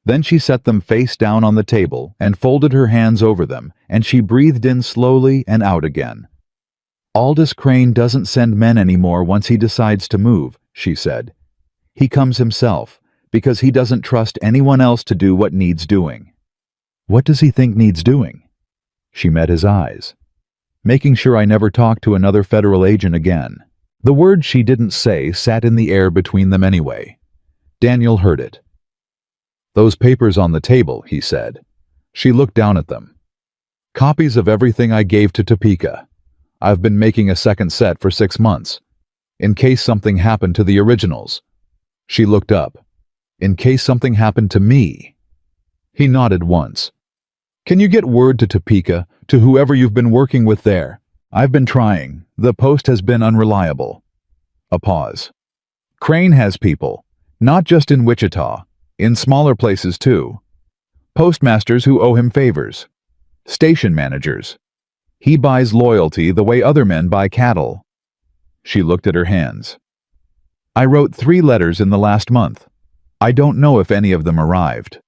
A: Then she set them face down on the table and folded her hands over them, and she breathed in slowly and out again. "Aldous Crane doesn't send men anymore once he decides to move," she said. "He comes himself, because he doesn't trust anyone else to do what needs doing." "What does he think needs doing?" She met his eyes. "Making sure I never talk to another federal agent again." The word she didn't say sat in the air between them anyway. Daniel heard it. "Those papers on the table," he said. She looked down at them. "Copies of everything I gave to Topeka. I've been making a second set for 6 months. In case something happened to the originals." She looked up. "In case something happened to me." He nodded once. "Can you get word to Topeka, to whoever you've been working with there? I've been trying. The post has been unreliable." A pause. "Crane has people, not just in Wichita, in smaller places too. Postmasters who owe him favors. Station managers. He buys loyalty the way other men buy cattle." She looked at her hands. "I wrote 3 letters in the last month. I don't know if any of them arrived."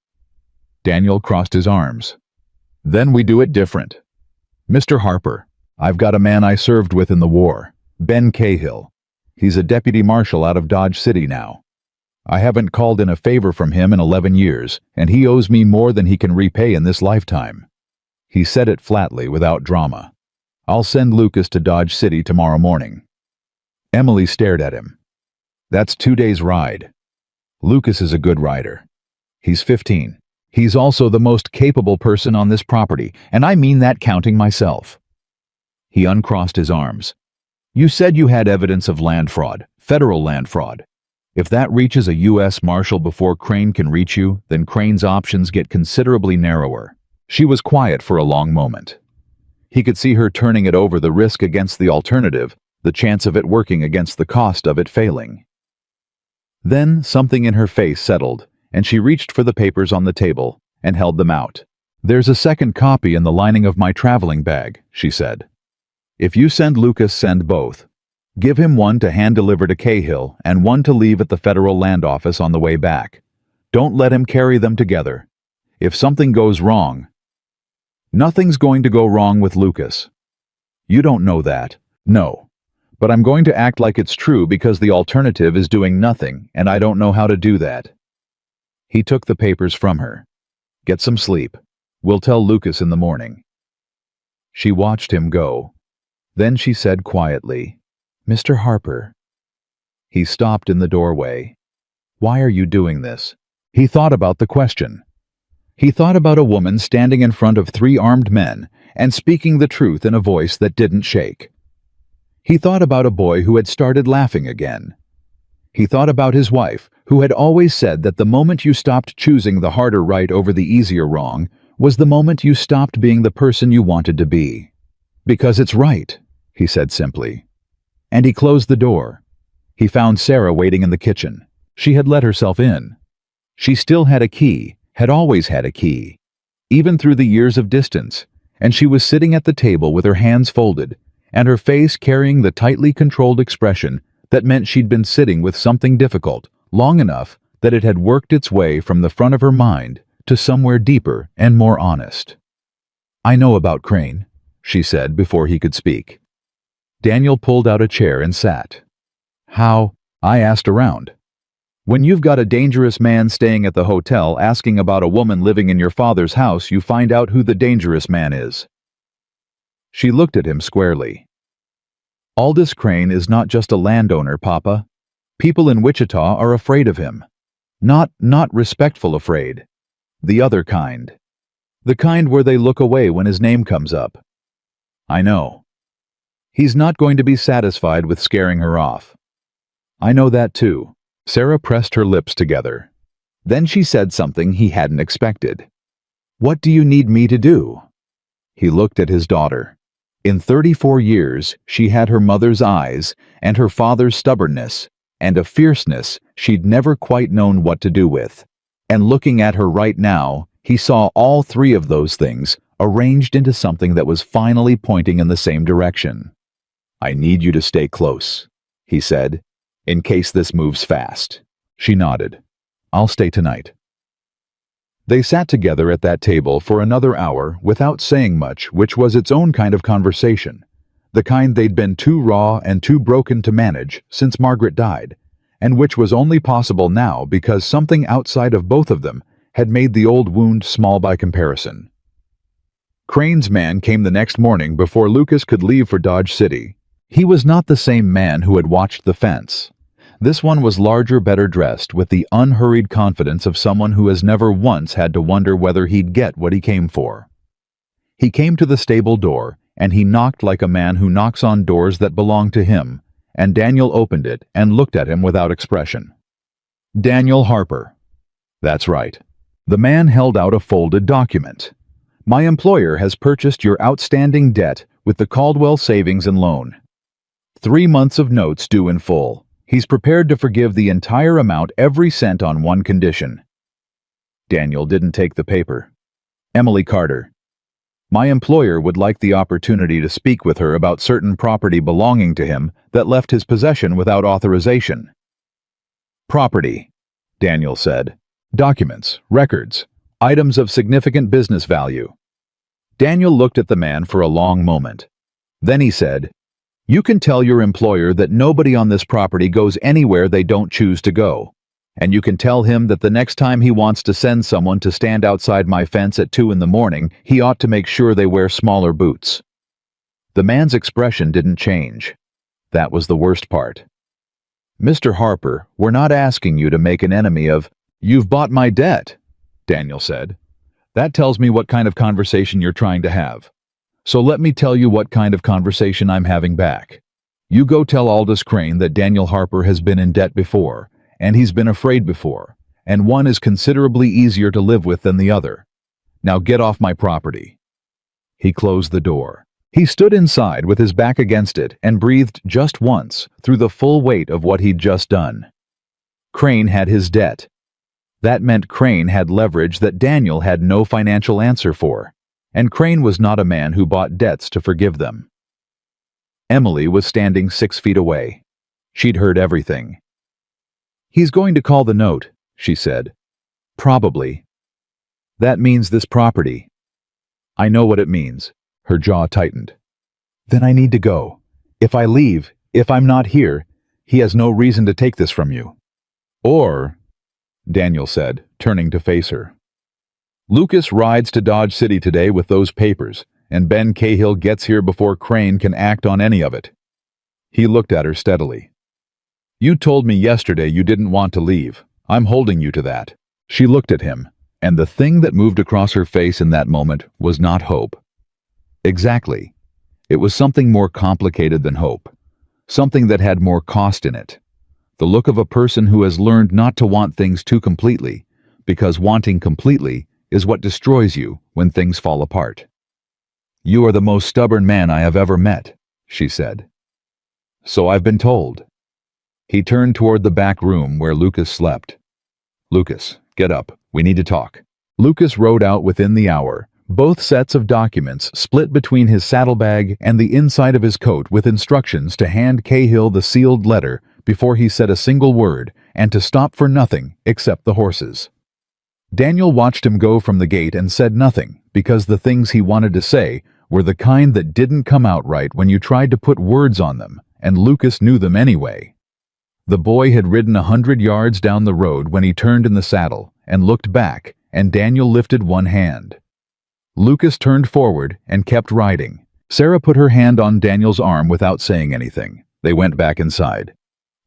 A: Daniel crossed his arms. "Then we do it different. Mr. Harper, I've got a man I served with in the war, Ben Cahill. He's a deputy marshal out of Dodge City now. I haven't called in a favor from him in 11 years, and he owes me more than he can repay in this lifetime." He said it flatly, without drama. "I'll send Lucas to Dodge City tomorrow morning." Emily stared at him. "That's 2 days' ride. Lucas is a good rider. He's 15. He's also the most capable person on this property, and I mean that counting myself." He uncrossed his arms. "You said you had evidence of land fraud, federal land fraud. If that reaches a U.S. Marshal before Crane can reach you, then Crane's options get considerably narrower." She was quiet for a long moment. He could see her turning it over, the risk against the alternative, the chance of it working against the cost of it failing. Then something in her face settled, and she reached for the papers on the table and held them out. "There's a second copy in the lining of my traveling bag," she said. "If you send Lucas, send both. Give him one to hand-deliver to Cahill and one to leave at the Federal Land Office on the way back. Don't let him carry them together. If something goes wrong..." "Nothing's going to go wrong with Lucas." "You don't know that." "No. But I'm going to act like it's true because the alternative is doing nothing, and I don't know how to do that." He took the papers from her. "Get some sleep. We'll tell Lucas in the morning." She watched him go. Then she said quietly, "Mr. Harper." He stopped in the doorway. "Why are you doing this?" He thought about the question. He thought about a woman standing in front of 3 armed men and speaking the truth in a voice that didn't shake. He thought about a boy who had started laughing again. He thought about his wife, who had always said that the moment you stopped choosing the harder right over the easier wrong was the moment you stopped being the person you wanted to be. "Because it's right," he said simply. And he closed the door. He found Sarah waiting in the kitchen. She had let herself in. She still had a key, had always had a key, even through the years of distance, and she was sitting at the table with her hands folded, and her face carrying the tightly controlled expression that meant she'd been sitting with something difficult long enough that it had worked its way from the front of her mind to somewhere deeper and more honest. "I know about Crane," she said before he could speak. Daniel pulled out a chair and sat. "How?" I asked around. "When you've got a dangerous man staying at the hotel asking about a woman living in your father's house, you find out who the dangerous man is." She looked at him squarely. "Aldous Crane is not just a landowner, Papa. People in Wichita are afraid of him. Not respectful afraid. The other kind. The kind where they look away when his name comes up." "I know." "He's not going to be satisfied with scaring her off." "I know that too." Sarah pressed her lips together. Then she said something he hadn't expected. "What do you need me to do?" He looked at his daughter. In 34 years, she had her mother's eyes and her father's stubbornness and a fierceness she'd never quite known what to do with. And looking at her right now, he saw all 3 of those things arranged into something that was finally pointing in the same direction. "I need you to stay close," he said, "in case this moves fast." She nodded. "I'll stay tonight." They sat together at that table for another hour without saying much, which was its own kind of conversation, the kind they'd been too raw and too broken to manage since Margaret died, and which was only possible now because something outside of both of them had made the old wound small by comparison. Crane's man came the next morning before Lucas could leave for Dodge City. He was not the same man who had watched the fence. This one was larger, better dressed, with the unhurried confidence of someone who has never once had to wonder whether he'd get what he came for. He came to the stable door, and he knocked like a man who knocks on doors that belong to him, and Daniel opened it and looked at him without expression. "Daniel Harper." "That's right." The man held out a folded document. "My employer has purchased your outstanding debt with the Caldwell Savings and Loan. 3 months of notes due in full. He's prepared to forgive the entire amount, every cent, on one condition." Daniel didn't take the paper. "Emily Carter. My employer would like the opportunity to speak with her about certain property belonging to him that left his possession without authorization." "Property," Daniel said. "Documents, records, items of significant business value." Daniel looked at the man for a long moment. Then he said, "You can tell your employer that nobody on this property goes anywhere they don't choose to go. And you can tell him that the next time he wants to send someone to stand outside my fence at 2 in the morning, he ought to make sure they wear smaller boots." The man's expression didn't change. That was the worst part. "Mr. Harper, we're not asking you to make an enemy of—" "You've bought my debt," Daniel said. "That tells me what kind of conversation you're trying to have. So let me tell you what kind of conversation I'm having back. You go tell Aldous Crane that Daniel Harper has been in debt before, and he's been afraid before, and one is considerably easier to live with than the other. Now get off my property." He closed the door. He stood inside with his back against it and breathed just once through the full weight of what he'd just done. Crane had his debt. That meant Crane had leverage that Daniel had no financial answer for, and Crane was not a man who bought debts to forgive them. Emily was standing 6 feet away. She'd heard everything. "He's going to call the note," she said. "Probably. That means this property." "I know what it means." Her jaw tightened. "Then I need to go. If I leave, if I'm not here, he has no reason to take this from you." "Or," Daniel said, turning to face her, "Lucas rides to Dodge City today with those papers, and Ben Cahill gets here before Crane can act on any of it." He looked at her steadily. "You told me yesterday you didn't want to leave. I'm holding you to that." She looked at him, and the thing that moved across her face in that moment was not hope. Exactly. It was something more complicated than hope. Something that had more cost in it. The look of a person who has learned not to want things too completely, because wanting completely is what destroys you when things fall apart. "You are the most stubborn man I have ever met," she said. "So I've been told." He turned toward the back room where Lucas slept. "Lucas, get up. We need to talk." Lucas rode out within the hour, both sets of documents split between his saddlebag and the inside of his coat, with instructions to hand Cahill the sealed letter before he said a single word, and to stop for nothing except the horses. Daniel watched him go from the gate and said nothing, because the things he wanted to say were the kind that didn't come out right when you tried to put words on them, and Lucas knew them anyway. The boy had ridden 100 yards down the road when he turned in the saddle and looked back, and Daniel lifted one hand. Lucas turned forward and kept riding. Sarah put her hand on Daniel's arm without saying anything. They went back inside.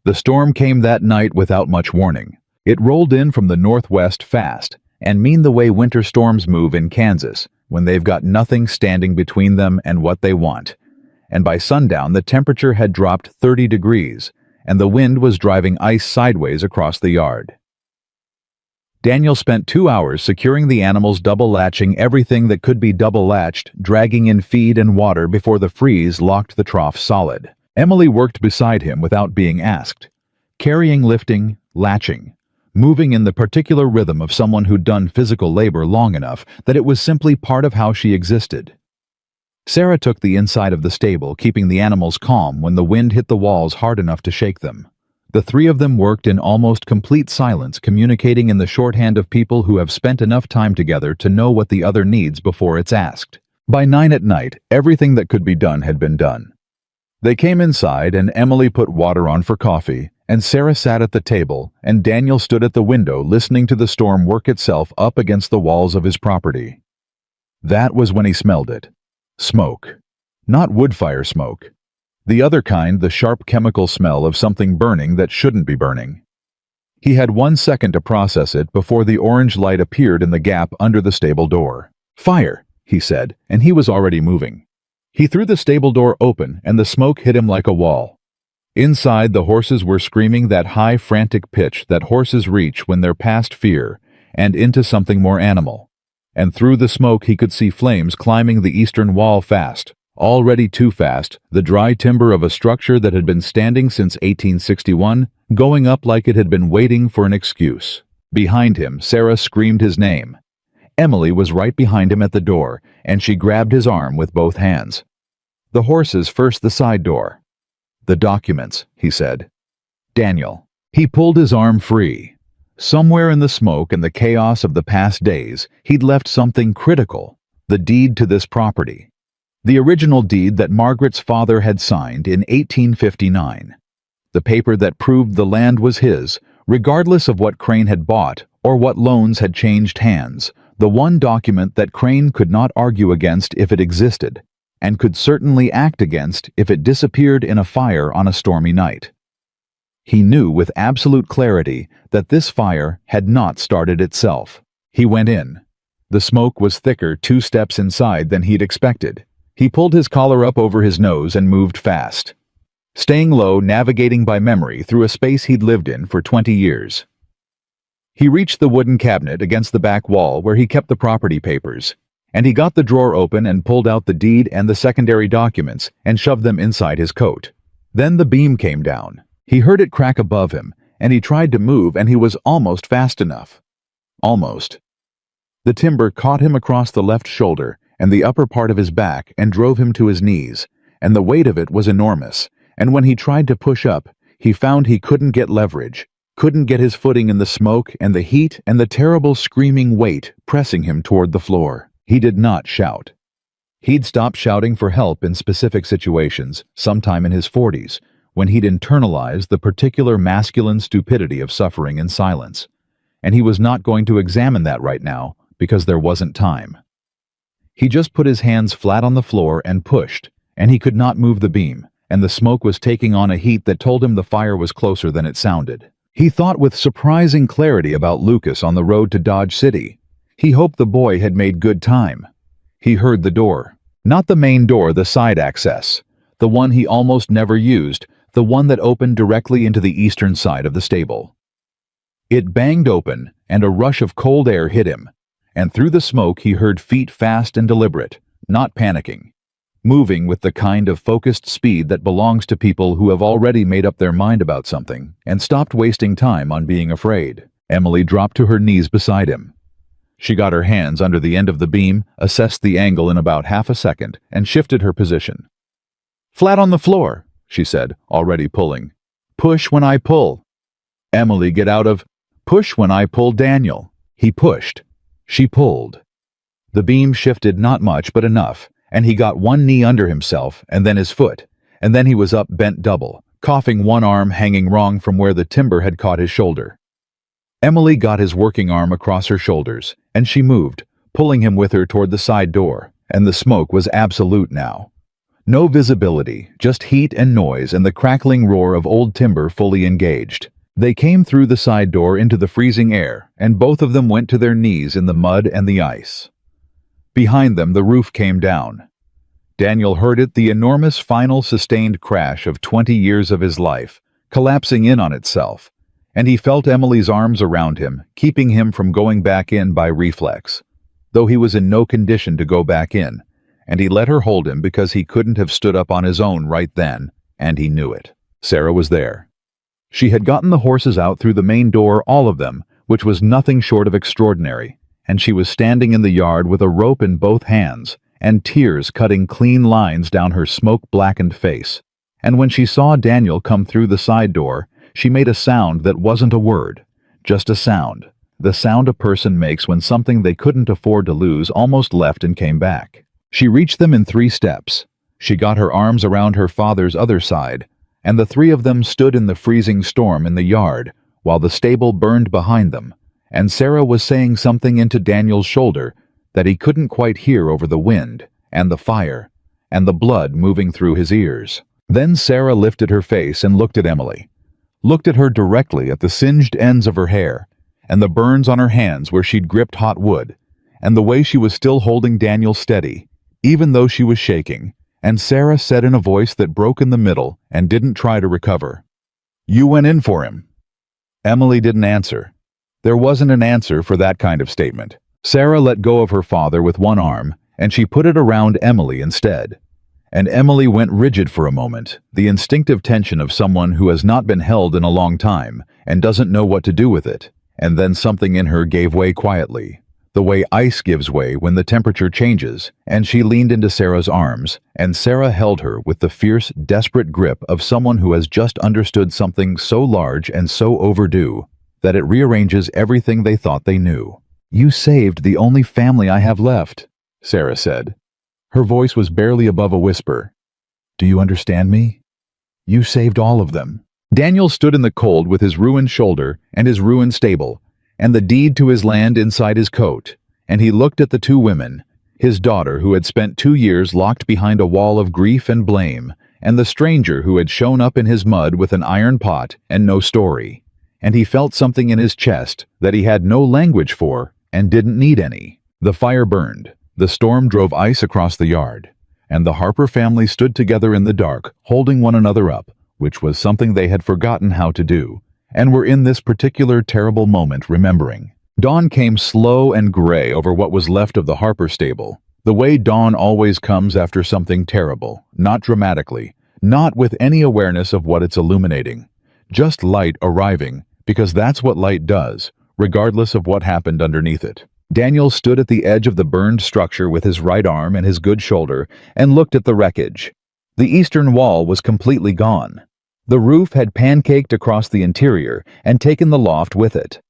A: The storm came that night without much warning. It rolled in from the northwest fast, and mean the way winter storms move in Kansas, when they've got nothing standing between them and what they want. And by sundown the temperature had dropped 30 degrees, and the wind was driving ice sideways across the yard. Daniel spent 2 hours securing the animals, double-latching everything that could be double-latched, dragging in feed and water before the freeze locked the trough solid. Emily worked beside him without being asked, carrying, lifting, latching, moving in the particular rhythm of someone who'd done physical labor long enough that it was simply part of how she existed. Sarah took the inside of the stable, keeping the animals calm when the wind hit the walls hard enough to shake them. The three of them worked in almost complete silence, communicating in the shorthand of people who have spent enough time together to know what the other needs before it's asked. By 9 at night, everything that could be done had been done. They came inside, and Emily put water on for coffee, and Sarah sat at the table, and Daniel stood at the window listening to the storm work itself up against the walls of his property. That was when he smelled it. Smoke. Not wood fire smoke. The other kind, the sharp chemical smell of something burning that shouldn't be burning. He had 1 second to process it before the orange light appeared in the gap under the stable door. "Fire," he said, and he was already moving. He threw the stable door open, and the smoke hit him like a wall. Inside, the horses were screaming that high, frantic pitch that horses reach when they're past fear, and into something more animal. And through the smoke he could see flames climbing the eastern wall fast, already too fast, the dry timber of a structure that had been standing since 1861, going up like it had been waiting for an excuse. Behind him, Sarah screamed his name. Emily was right behind him at the door, and she grabbed his arm with both hands. "The horses first, the side door." "The documents," he said. "Daniel." He pulled his arm free. Somewhere in the smoke and the chaos of the past days, he'd left something critical, the deed to this property. The original deed that Margaret's father had signed in 1859. The paper that proved the land was his, regardless of what Crane had bought or what loans had changed hands. The one document that Crane could not argue against if it existed, and could certainly act against if it disappeared in a fire on a stormy night. He knew with absolute clarity that this fire had not started itself. He went in. The smoke was thicker 2 steps inside than he'd expected. He pulled his collar up over his nose and moved fast, staying low, navigating by memory through a space he'd lived in for 20 years. He reached the wooden cabinet against the back wall where he kept the property papers, and he got the drawer open and pulled out the deed and the secondary documents and shoved them inside his coat. Then the beam came down. He heard it crack above him, and he tried to move, and he was almost fast enough. Almost. The timber caught him across the left shoulder and the upper part of his back and drove him to his knees, and the weight of it was enormous, and when he tried to push up, he found he couldn't get leverage, couldn't get his footing in the smoke and the heat and the terrible screaming weight pressing him toward the floor. He did not shout. He'd stopped shouting for help in specific situations, sometime in his 40s, when he'd internalized the particular masculine stupidity of suffering in silence. And he was not going to examine that right now, because there wasn't time. He just put his hands flat on the floor and pushed, and he could not move the beam, and the smoke was taking on a heat that told him the fire was closer than it sounded. He thought with surprising clarity about Lucas on the road to Dodge City. He hoped the boy had made good time. He heard the door. Not the main door, the side access. The one he almost never used, the one that opened directly into the eastern side of the stable. It banged open, and a rush of cold air hit him, and through the smoke he heard feet fast and deliberate, not panicking, moving with the kind of focused speed that belongs to people who have already made up their mind about something and stopped wasting time on being afraid. Emily dropped to her knees beside him. She got her hands under the end of the beam, assessed the angle in about half a second, and shifted her position. "Flat on the floor," she said, already pulling. "Push when I pull." "Emily, get out of—" "Push when I pull, Daniel." He pushed. She pulled. The beam shifted not much but enough, and he got one knee under himself and then his foot, and then he was up bent double, coughing, one arm hanging wrong from where the timber had caught his shoulder. Emily got his working arm across her shoulders, and she moved, pulling him with her toward the side door, and the smoke was absolute now. No visibility, just heat and noise and the crackling roar of old timber fully engaged. They came through the side door into the freezing air, and both of them went to their knees in the mud and the ice. Behind them, the roof came down. Daniel heard it, the enormous final sustained crash of 20 years of his life, collapsing in on itself, and he felt Emily's arms around him, keeping him from going back in by reflex, though he was in no condition to go back in, and he let her hold him because he couldn't have stood up on his own right then, and he knew it. Sarah was there. She had gotten the horses out through the main door, all of them, which was nothing short of extraordinary, and she was standing in the yard with a rope in both hands, and tears cutting clean lines down her smoke-blackened face. And when she saw Daniel come through the side door, she made a sound that wasn't a word, just a sound, the sound a person makes when something they couldn't afford to lose almost left and came back. She reached them in 3 steps. She got her arms around her father's other side, and the 3 of them stood in the freezing storm in the yard while the stable burned behind them, and Sarah was saying something into Daniel's shoulder that he couldn't quite hear over the wind and the fire and the blood moving through his ears. Then Sarah lifted her face and looked at Emily, looked at her directly at the singed ends of her hair and the burns on her hands where she'd gripped hot wood, and the way she was still holding Daniel steady, even though she was shaking, and Sarah said in a voice that broke in the middle and didn't try to recover, "You went in for him." Emily didn't answer. There wasn't an answer for that kind of statement. Sarah let go of her father with one arm, and she put it around Emily instead. And Emily went rigid for a moment, the instinctive tension of someone who has not been held in a long time and doesn't know what to do with it, and then something in her gave way quietly, the way ice gives way when the temperature changes, and she leaned into Sarah's arms, and Sarah held her with the fierce, desperate grip of someone who has just understood something so large and so overdue that it rearranges everything they thought they knew. "You saved the only family I have left," Sarah said. Her voice was barely above a whisper. "Do you understand me? You saved all of them." Daniel stood in the cold with his ruined shoulder and his ruined stable, and the deed to his land inside his coat, and he looked at the 2 women, his daughter who had spent 2 years locked behind a wall of grief and blame, and the stranger who had shown up in his mud with an iron pot and no story, and he felt something in his chest that he had no language for and didn't need any. The fire burned, the storm drove ice across the yard, and the Harper family stood together in the dark, holding one another up, which was something they had forgotten how to do, and were in this particular terrible moment remembering. Dawn came slow and gray over what was left of the Harper stable, the way dawn always comes after something terrible, not dramatically, not with any awareness of what it's illuminating, just light arriving, because that's what light does, regardless of what happened underneath it. Daniel stood at the edge of the burned structure with his right arm and his good shoulder and looked at the wreckage. The eastern wall was completely gone. The roof had pancaked across the interior and taken the loft with it.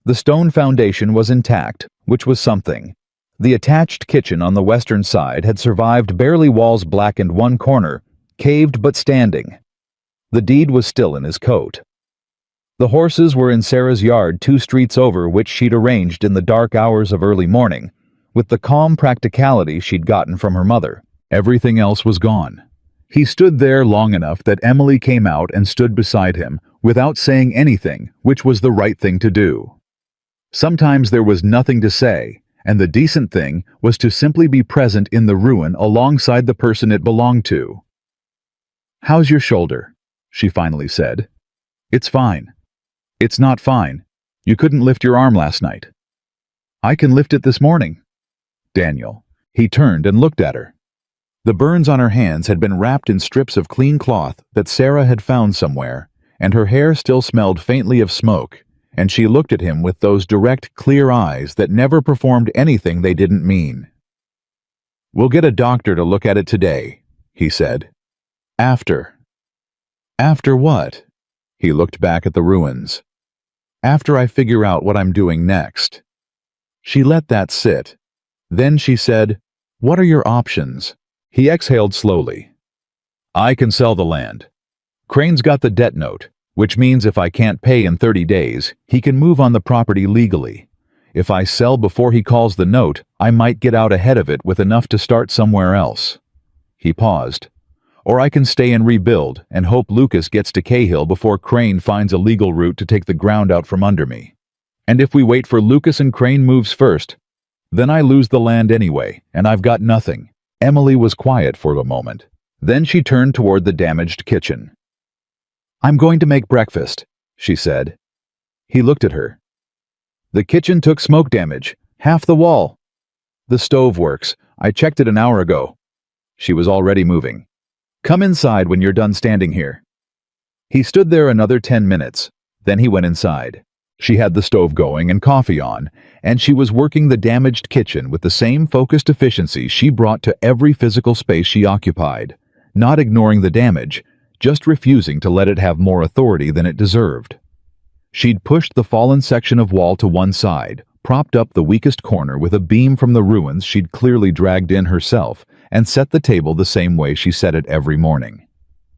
A: The stone foundation was intact, which was something. The attached kitchen on the western side had survived, barely walls blackened one corner, caved but standing. The deed was still in his coat. The horses were in Sarah's yard 2 streets over, which she'd arranged in the dark hours of early morning, with the calm practicality she'd gotten from her mother. Everything else was gone. He stood there long enough that Emily came out and stood beside him, without saying anything, which was the right thing to do. Sometimes there was nothing to say, and the decent thing was to simply be present in the ruin alongside the person it belonged to. "How's your shoulder?" she finally said. "It's fine." "It's not fine. You couldn't lift your arm last night." "I can lift it this morning." Daniel. He turned and looked at her. The burns on her hands had been wrapped in strips of clean cloth that Sarah had found somewhere, and her hair still smelled faintly of smoke, and she looked at him with those direct, clear eyes that never performed anything they didn't mean. "We'll get a doctor to look at it today," he said. "After." "After what?" He looked back at the ruins. "After I figure out what I'm doing next." She let that sit. Then she said, "What are your options?" He exhaled slowly. "I can sell the land. Crane's got the debt note, which means if I can't pay in 30 days, he can move on the property legally. If I sell before he calls the note, I might get out ahead of it with enough to start somewhere else." He paused. "Or I can stay and rebuild and hope Lucas gets to Cahill before Crane finds a legal route to take the ground out from under me. And if we wait for Lucas and Crane moves first, then I lose the land anyway, and I've got nothing." Emily was quiet for a moment. Then she turned toward the damaged kitchen. "I'm going to make breakfast," she said. He looked at her. "The kitchen took smoke damage, half the wall." "The stove works. I checked it an hour ago." She was already moving. "Come inside when you're done standing here." He stood there another 10 minutes. Then he went inside. She had the stove going and coffee on, and she was working the damaged kitchen with the same focused efficiency she brought to every physical space she occupied, not ignoring the damage, just refusing to let it have more authority than it deserved. She'd pushed the fallen section of wall to one side, propped up the weakest corner with a beam from the ruins she'd clearly dragged in herself, and set the table the same way she set it every morning.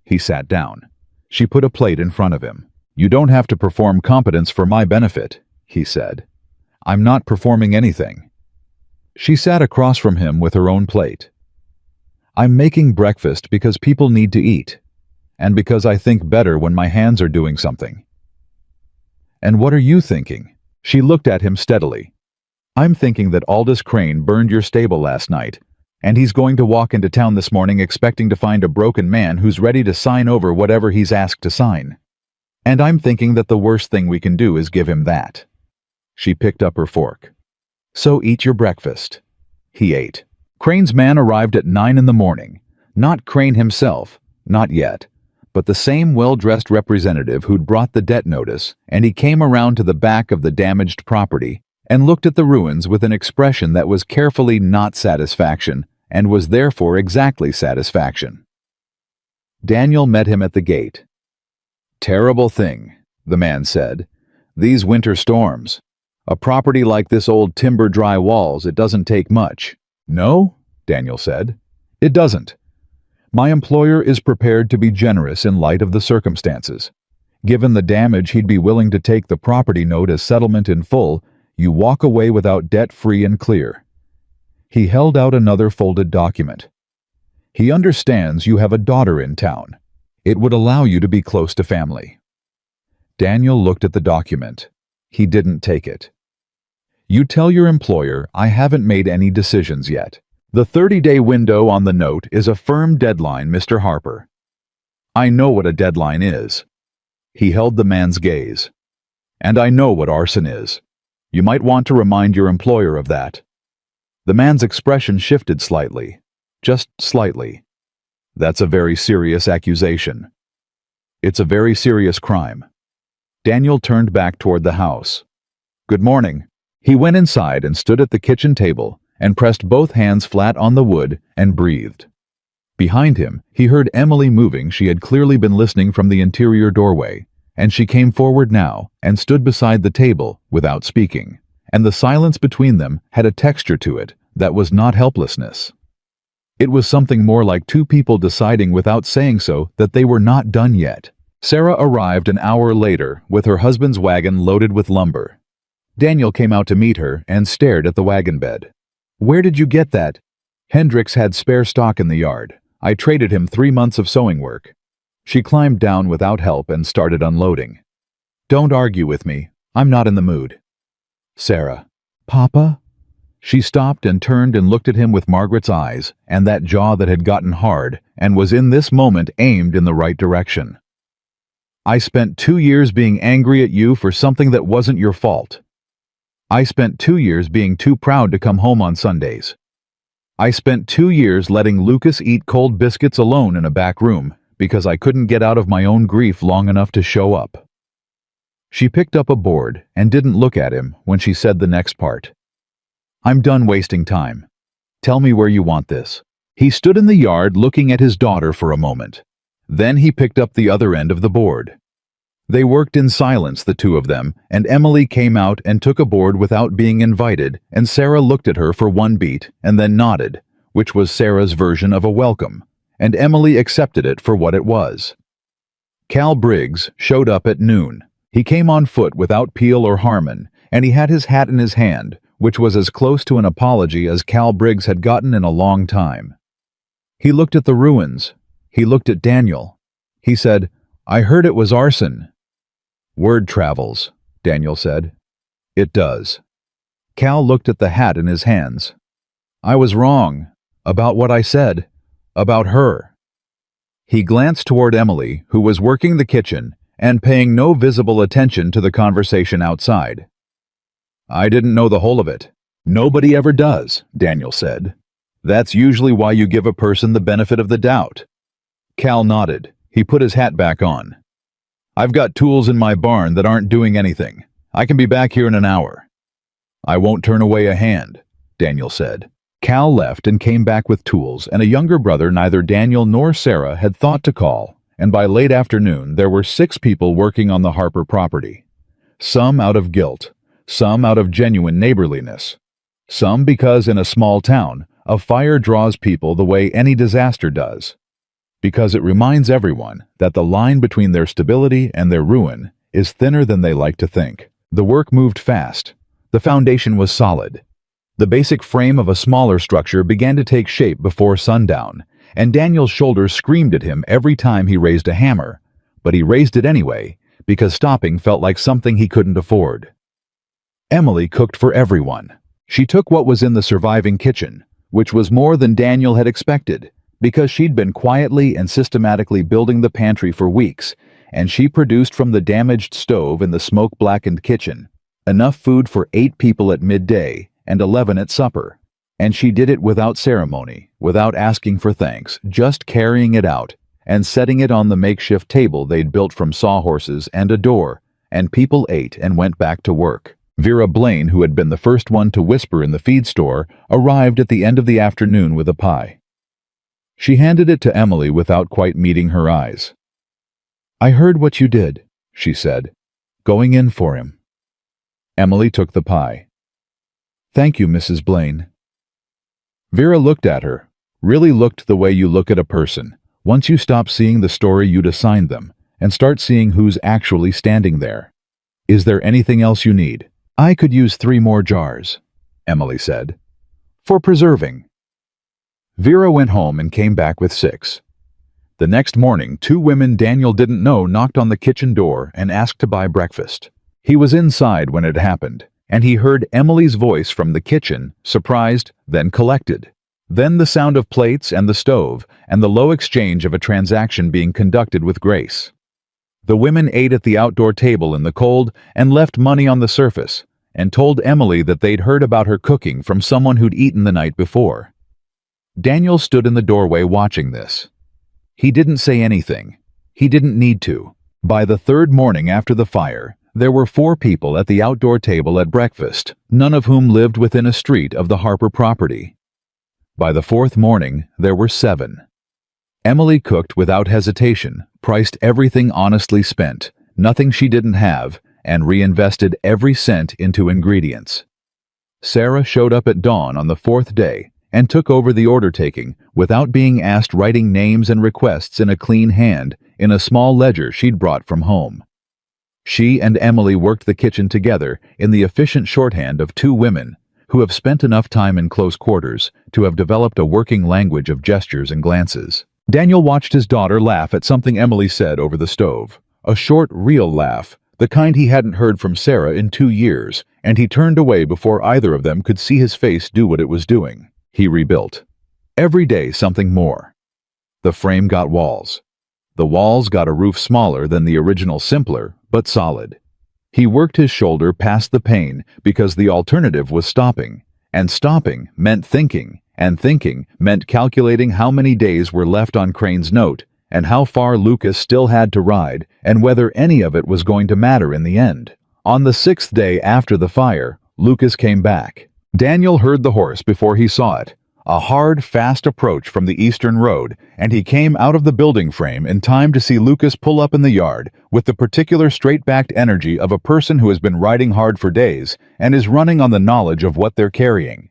A: He sat down. She put a plate in front of him. "You don't have to perform competence for my benefit," he said. "I'm not performing anything." She sat across from him with her own plate. "I'm making breakfast because people need to eat, and because I think better when my hands are doing something." "And what are you thinking?" She looked at him steadily. "I'm thinking that Aldous Crane burned your stable last night, and he's going to walk into town this morning expecting to find a broken man who's ready to sign over whatever he's asked to sign. And I'm thinking that the worst thing we can do is give him that." She picked up her fork. "So eat your breakfast." He ate. Crane's man arrived at 9 in the morning. Not Crane himself, not yet, but the same well-dressed representative who'd brought the debt notice, and he came around to the back of the damaged property and looked at the ruins with an expression that was carefully not satisfaction, and was therefore exactly satisfaction. Daniel met him at the gate. "Terrible thing," the man said. "These winter storms. A property like this old timber dry walls, it doesn't take much." "No," Daniel said. "It doesn't. My employer is prepared to be generous in light of the circumstances. Given the damage, he'd be willing to take the property note as settlement in full. You walk away without debt, free and clear." He held out another folded document. "He understands you have a daughter in town. It would allow you to be close to family." Daniel looked at the document. He didn't take it. "You tell your employer I haven't made any decisions yet. The 30-day window on the note is a firm deadline, Mr. Harper." "I know what a deadline is." He held the man's gaze. "And I know what arson is. You might want to remind your employer of that." The man's expression shifted slightly. Just slightly. "That's a very serious accusation." "It's a very serious crime." Daniel turned back toward the house. "Good morning." He went inside and stood at the kitchen table and pressed both hands flat on the wood and breathed. Behind him, he heard Emily moving. She had clearly been listening from the interior doorway, and she came forward now and stood beside the table without speaking, and the silence between them had a texture to it that was not helplessness. It was something more like two people deciding without saying so that they were not done yet. Sarah arrived an hour later with her husband's wagon loaded with lumber. Daniel came out to meet her and stared at the wagon bed. "Where did you get that?" "Hendricks had spare stock in the yard. I traded him 3 months of sewing work." She climbed down without help and started unloading. "Don't argue with me. I'm not in the mood." Sarah. "Papa?" She stopped and turned and looked at him with Margaret's eyes and that jaw that had gotten hard and was in this moment aimed in the right direction. "I spent 2 years being angry at you for something that wasn't your fault. I spent 2 years being too proud to come home on Sundays. I spent 2 years letting Lucas eat cold biscuits alone in a back room because I couldn't get out of my own grief long enough to show up." She picked up a board and didn't look at him when she said the next part. "I'm done wasting time. Tell me where you want this." He stood in the yard looking at his daughter for a moment. Then he picked up the other end of the board. They worked in silence, the two of them, and Emily came out and took a board without being invited, and Sarah looked at her for one beat and then nodded, which was Sarah's version of a welcome, and Emily accepted it for what it was. Cal Briggs showed up at noon. He came on foot without Peel or Harmon, and he had his hat in his hand, which was as close to an apology as Cal Briggs had gotten in a long time. He looked at the ruins. He looked at Daniel. He said, "I heard it was arson." "Word travels," Daniel said. "It does." Cal looked at the hat in his hands. "I was wrong. About what I said. About her." He glanced toward Emily, who was working the kitchen and paying no visible attention to the conversation outside. "I didn't know the whole of it." "Nobody ever does," Daniel said. "That's usually why you give a person the benefit of the doubt." Cal nodded. He put his hat back on. "I've got tools in my barn that aren't doing anything. I can be back here in an hour." "I won't turn away a hand," Daniel said. Cal left and came back with tools and a younger brother neither Daniel nor Sarah had thought to call, and by late afternoon there were 6 people working on the Harper property. Some out of guilt, some out of genuine neighborliness, some because in a small town, a fire draws people the way any disaster does. Because it reminds everyone that the line between their stability and their ruin is thinner than they like to think. The work moved fast. The foundation was solid. The basic frame of a smaller structure began to take shape before sundown, and Daniel's shoulders screamed at him every time he raised a hammer, but he raised it anyway, because stopping felt like something he couldn't afford. Emily cooked for everyone. She took what was in the surviving kitchen, which was more than Daniel had expected, because she'd been quietly and systematically building the pantry for weeks, and she produced from the damaged stove in the smoke-blackened kitchen enough food for 8 people at midday and 11 at supper. And she did it without ceremony, without asking for thanks, just carrying it out and setting it on the makeshift table they'd built from sawhorses and a door, and people ate and went back to work. Vera Blaine, who had been the first one to whisper in the feed store, arrived at the end of the afternoon with a pie. She handed it to Emily without quite meeting her eyes. "I heard what you did," she said, "going in for him." Emily took the pie. "Thank you, Mrs. Blaine." Vera looked at her, really looked the way you look at a person, once you stop seeing the story you'd assigned them, and start seeing who's actually standing there. "Is there anything else you need?" "I could use 3 more jars," Emily said. "For preserving." Vera went home and came back with 6. The next morning, 2 women Daniel didn't know knocked on the kitchen door and asked to buy breakfast. He was inside when it happened, and he heard Emily's voice from the kitchen, surprised, then collected. Then the sound of plates and the stove, and the low exchange of a transaction being conducted with grace. The women ate at the outdoor table in the cold and left money on the surface, and told Emily that they'd heard about her cooking from someone who'd eaten the night before. Daniel stood in the doorway watching this. He didn't say anything. He didn't need to. By the 3rd morning after the fire, There were 4 people at the outdoor table at breakfast, none of whom lived within a street of the Harper property. By the 4th morning, there were 7. Emily cooked without hesitation, priced everything honestly spent, nothing she didn't have, and reinvested every cent into ingredients. Sarah showed up at dawn on the 4th day and took over the order-taking without being asked, writing names and requests in a clean hand in a small ledger she'd brought from home. She and Emily worked the kitchen together in the efficient shorthand of 2 women who have spent enough time in close quarters to have developed a working language of gestures and glances. Daniel watched his daughter laugh at something Emily said over the stove, a short, real laugh, the kind he hadn't heard from Sarah in 2 years, and he turned away before either of them could see his face do what it was doing. He rebuilt. Every day something more. The frame got walls. The walls got a roof smaller than the original, simpler, but solid. He worked his shoulder past the pain because the alternative was stopping, and stopping meant thinking, and thinking meant calculating how many days were left on Crane's note, and how far Lucas still had to ride, and whether any of it was going to matter in the end. On the 6th day after the fire, Lucas came back. Daniel heard the horse before he saw it, a hard, fast approach from the eastern road, and he came out of the building frame in time to see Lucas pull up in the yard with the particular straight-backed energy of a person who has been riding hard for days and is running on the knowledge of what they're carrying.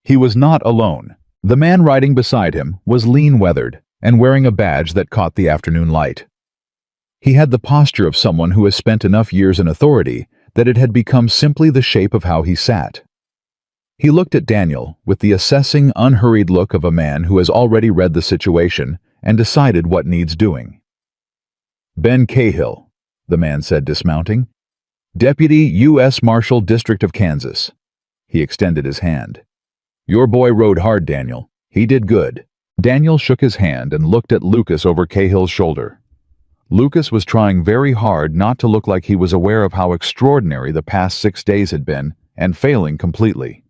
A: He was not alone. The man riding beside him was lean-weathered and wearing a badge that caught the afternoon light. He had the posture of someone who has spent enough years in authority that it had become simply the shape of how he sat. He looked at Daniel with the assessing, unhurried look of a man who has already read the situation and decided what needs doing. "Ben Cahill," the man said, dismounting. "Deputy U.S. Marshal, District of Kansas." He extended his hand. "Your boy rode hard, Daniel. He did good." Daniel shook his hand and looked at Lucas over Cahill's shoulder. Lucas was trying very hard not to look like he was aware of how extraordinary the past 6 days had been, and failing completely.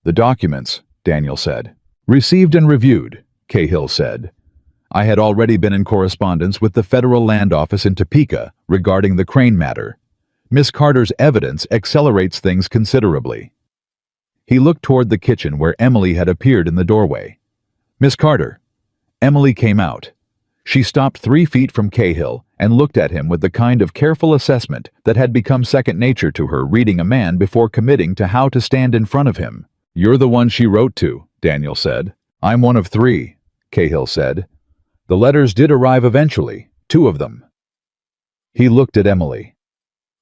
A: "The documents," Daniel said. "Received and reviewed," Cahill said. "I had already been in correspondence with the Federal Land Office in Topeka regarding the Crane matter. Miss Carter's evidence accelerates things considerably." He looked toward the kitchen where Emily had appeared in the doorway. "Miss Carter." Emily came out. She stopped 3 feet from Cahill and looked at him with the kind of careful assessment that had become second nature to her reading a man before committing to how to stand in front of him. "You're the one she wrote to," Daniel said. "I'm one of 3, Cahill said. "The letters did arrive eventually, 2 of them." He looked at Emily.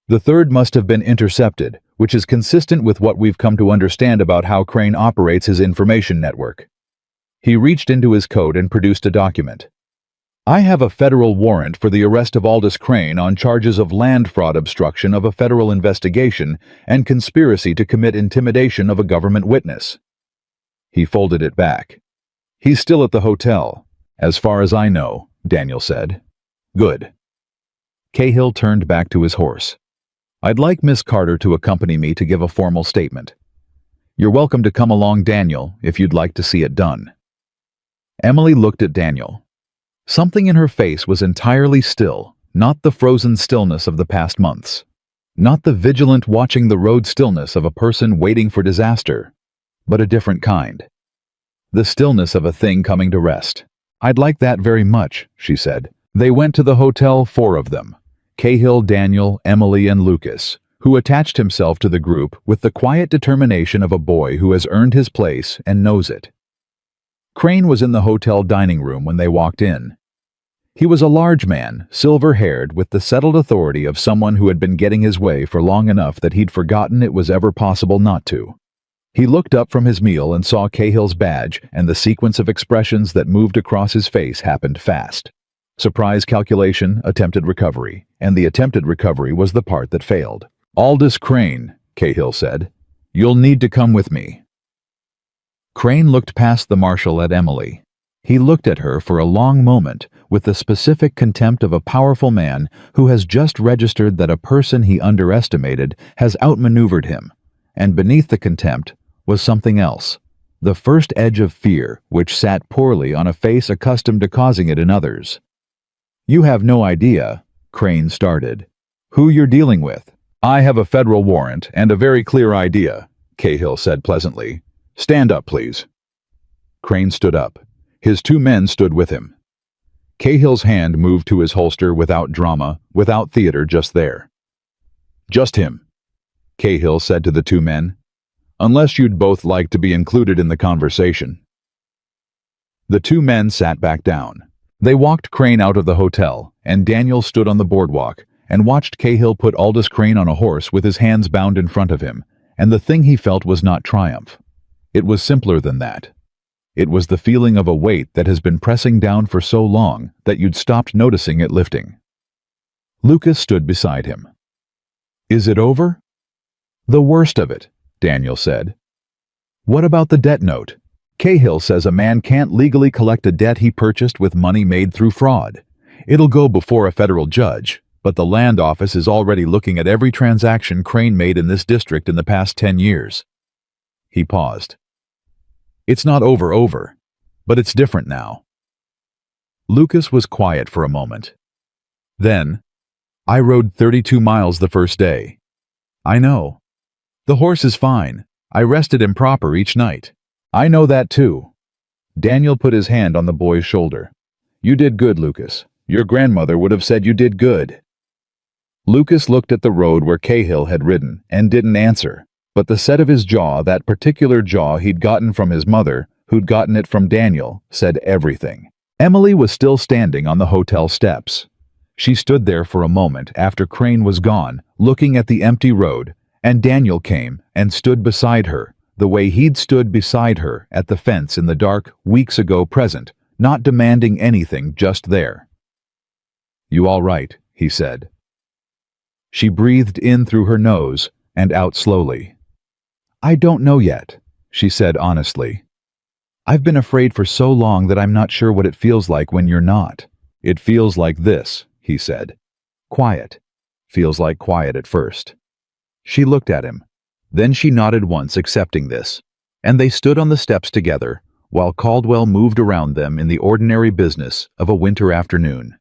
A: "The 3rd must have been intercepted, which is consistent with what we've come to understand about how Crane operates his information network." He reached into his coat and produced a document. "I have a federal warrant for the arrest of Aldous Crane on charges of land fraud, obstruction of a federal investigation, and conspiracy to commit intimidation of a government witness." He folded it back. "He's still at the hotel, as far as I know," Daniel said. "Good." Cahill turned back to his horse. "I'd like Miss Carter to accompany me to give a formal statement." "You're welcome to come along, Daniel, if you'd like to see it done." Emily looked at Daniel. Something in her face was entirely still, not the frozen stillness of the past months. Not the vigilant watching the road stillness of a person waiting for disaster, but a different kind. The stillness of a thing coming to rest. "I'd like that very much," she said. They went to the hotel, 4 of them. Cahill, Daniel, Emily, and Lucas, who attached himself to the group with the quiet determination of a boy who has earned his place and knows it. Crane was in the hotel dining room when they walked in. He was a large man, silver-haired, with the settled authority of someone who had been getting his way for long enough that he'd forgotten it was ever possible not to. He looked up from his meal and saw Cahill's badge, and the sequence of expressions that moved across his face happened fast. Surprise, calculation, attempted recovery, and the attempted recovery was the part that failed. "Aldous Crane," Cahill said. "You'll need to come with me." Crane looked past the marshal at Emily. He looked at her for a long moment with the specific contempt of a powerful man who has just registered that a person he underestimated has outmaneuvered him, and beneath the contempt was something else, the first edge of fear which sat poorly on a face accustomed to causing it in others. "You have no idea," Crane started. Who you're dealing with? I have a federal warrant and a very clear idea, Cahill said pleasantly. Stand up, please. Crane stood up. His 2 men stood with him. Cahill's hand moved to his holster without drama, without theater, just there. Just him, Cahill said to the 2 men. Unless you'd both like to be included in the conversation. The 2 men sat back down. They walked Crane out of the hotel, and Daniel stood on the boardwalk and watched Cahill put Aldous Crane on a horse with his hands bound in front of him, and the thing he felt was not triumph. It was simpler than that. It was the feeling of a weight that has been pressing down for so long that you'd stopped noticing it lifting. Lucas stood beside him. Is it over? The worst of it, Daniel said. What about the debt note? Cahill says a man can't legally collect a debt he purchased with money made through fraud. It'll go before a federal judge, but the land office is already looking at every transaction Crane made in this district in the past 10 years. He paused. It's not over, but it's different now. Lucas was quiet for a moment. Then, I rode 32 miles the first day. I know. The horse is fine. I rested him proper each night. I know that too. Daniel put his hand on the boy's shoulder. You did good, Lucas. Your grandmother would have said you did good. Lucas looked at the road where Cahill had ridden and didn't answer, but the set of his jaw, that particular jaw he'd gotten from his mother, who'd gotten it from Daniel, said everything. Emily was still standing on the hotel steps. She stood there for a moment after Crane was gone, looking at the empty road, and Daniel came and stood beside her, the way he'd stood beside her at the fence in the dark, weeks ago present, not demanding anything, just there. You all right? He said. She breathed in through her nose and out slowly. I don't know yet, she said honestly. I've been afraid for so long that I'm not sure what it feels like when you're not. It feels like this, he said. Quiet. Feels like quiet at first. She looked at him. Then she nodded once, accepting this, and they stood on the steps together while Caldwell moved around them in the ordinary business of a winter afternoon.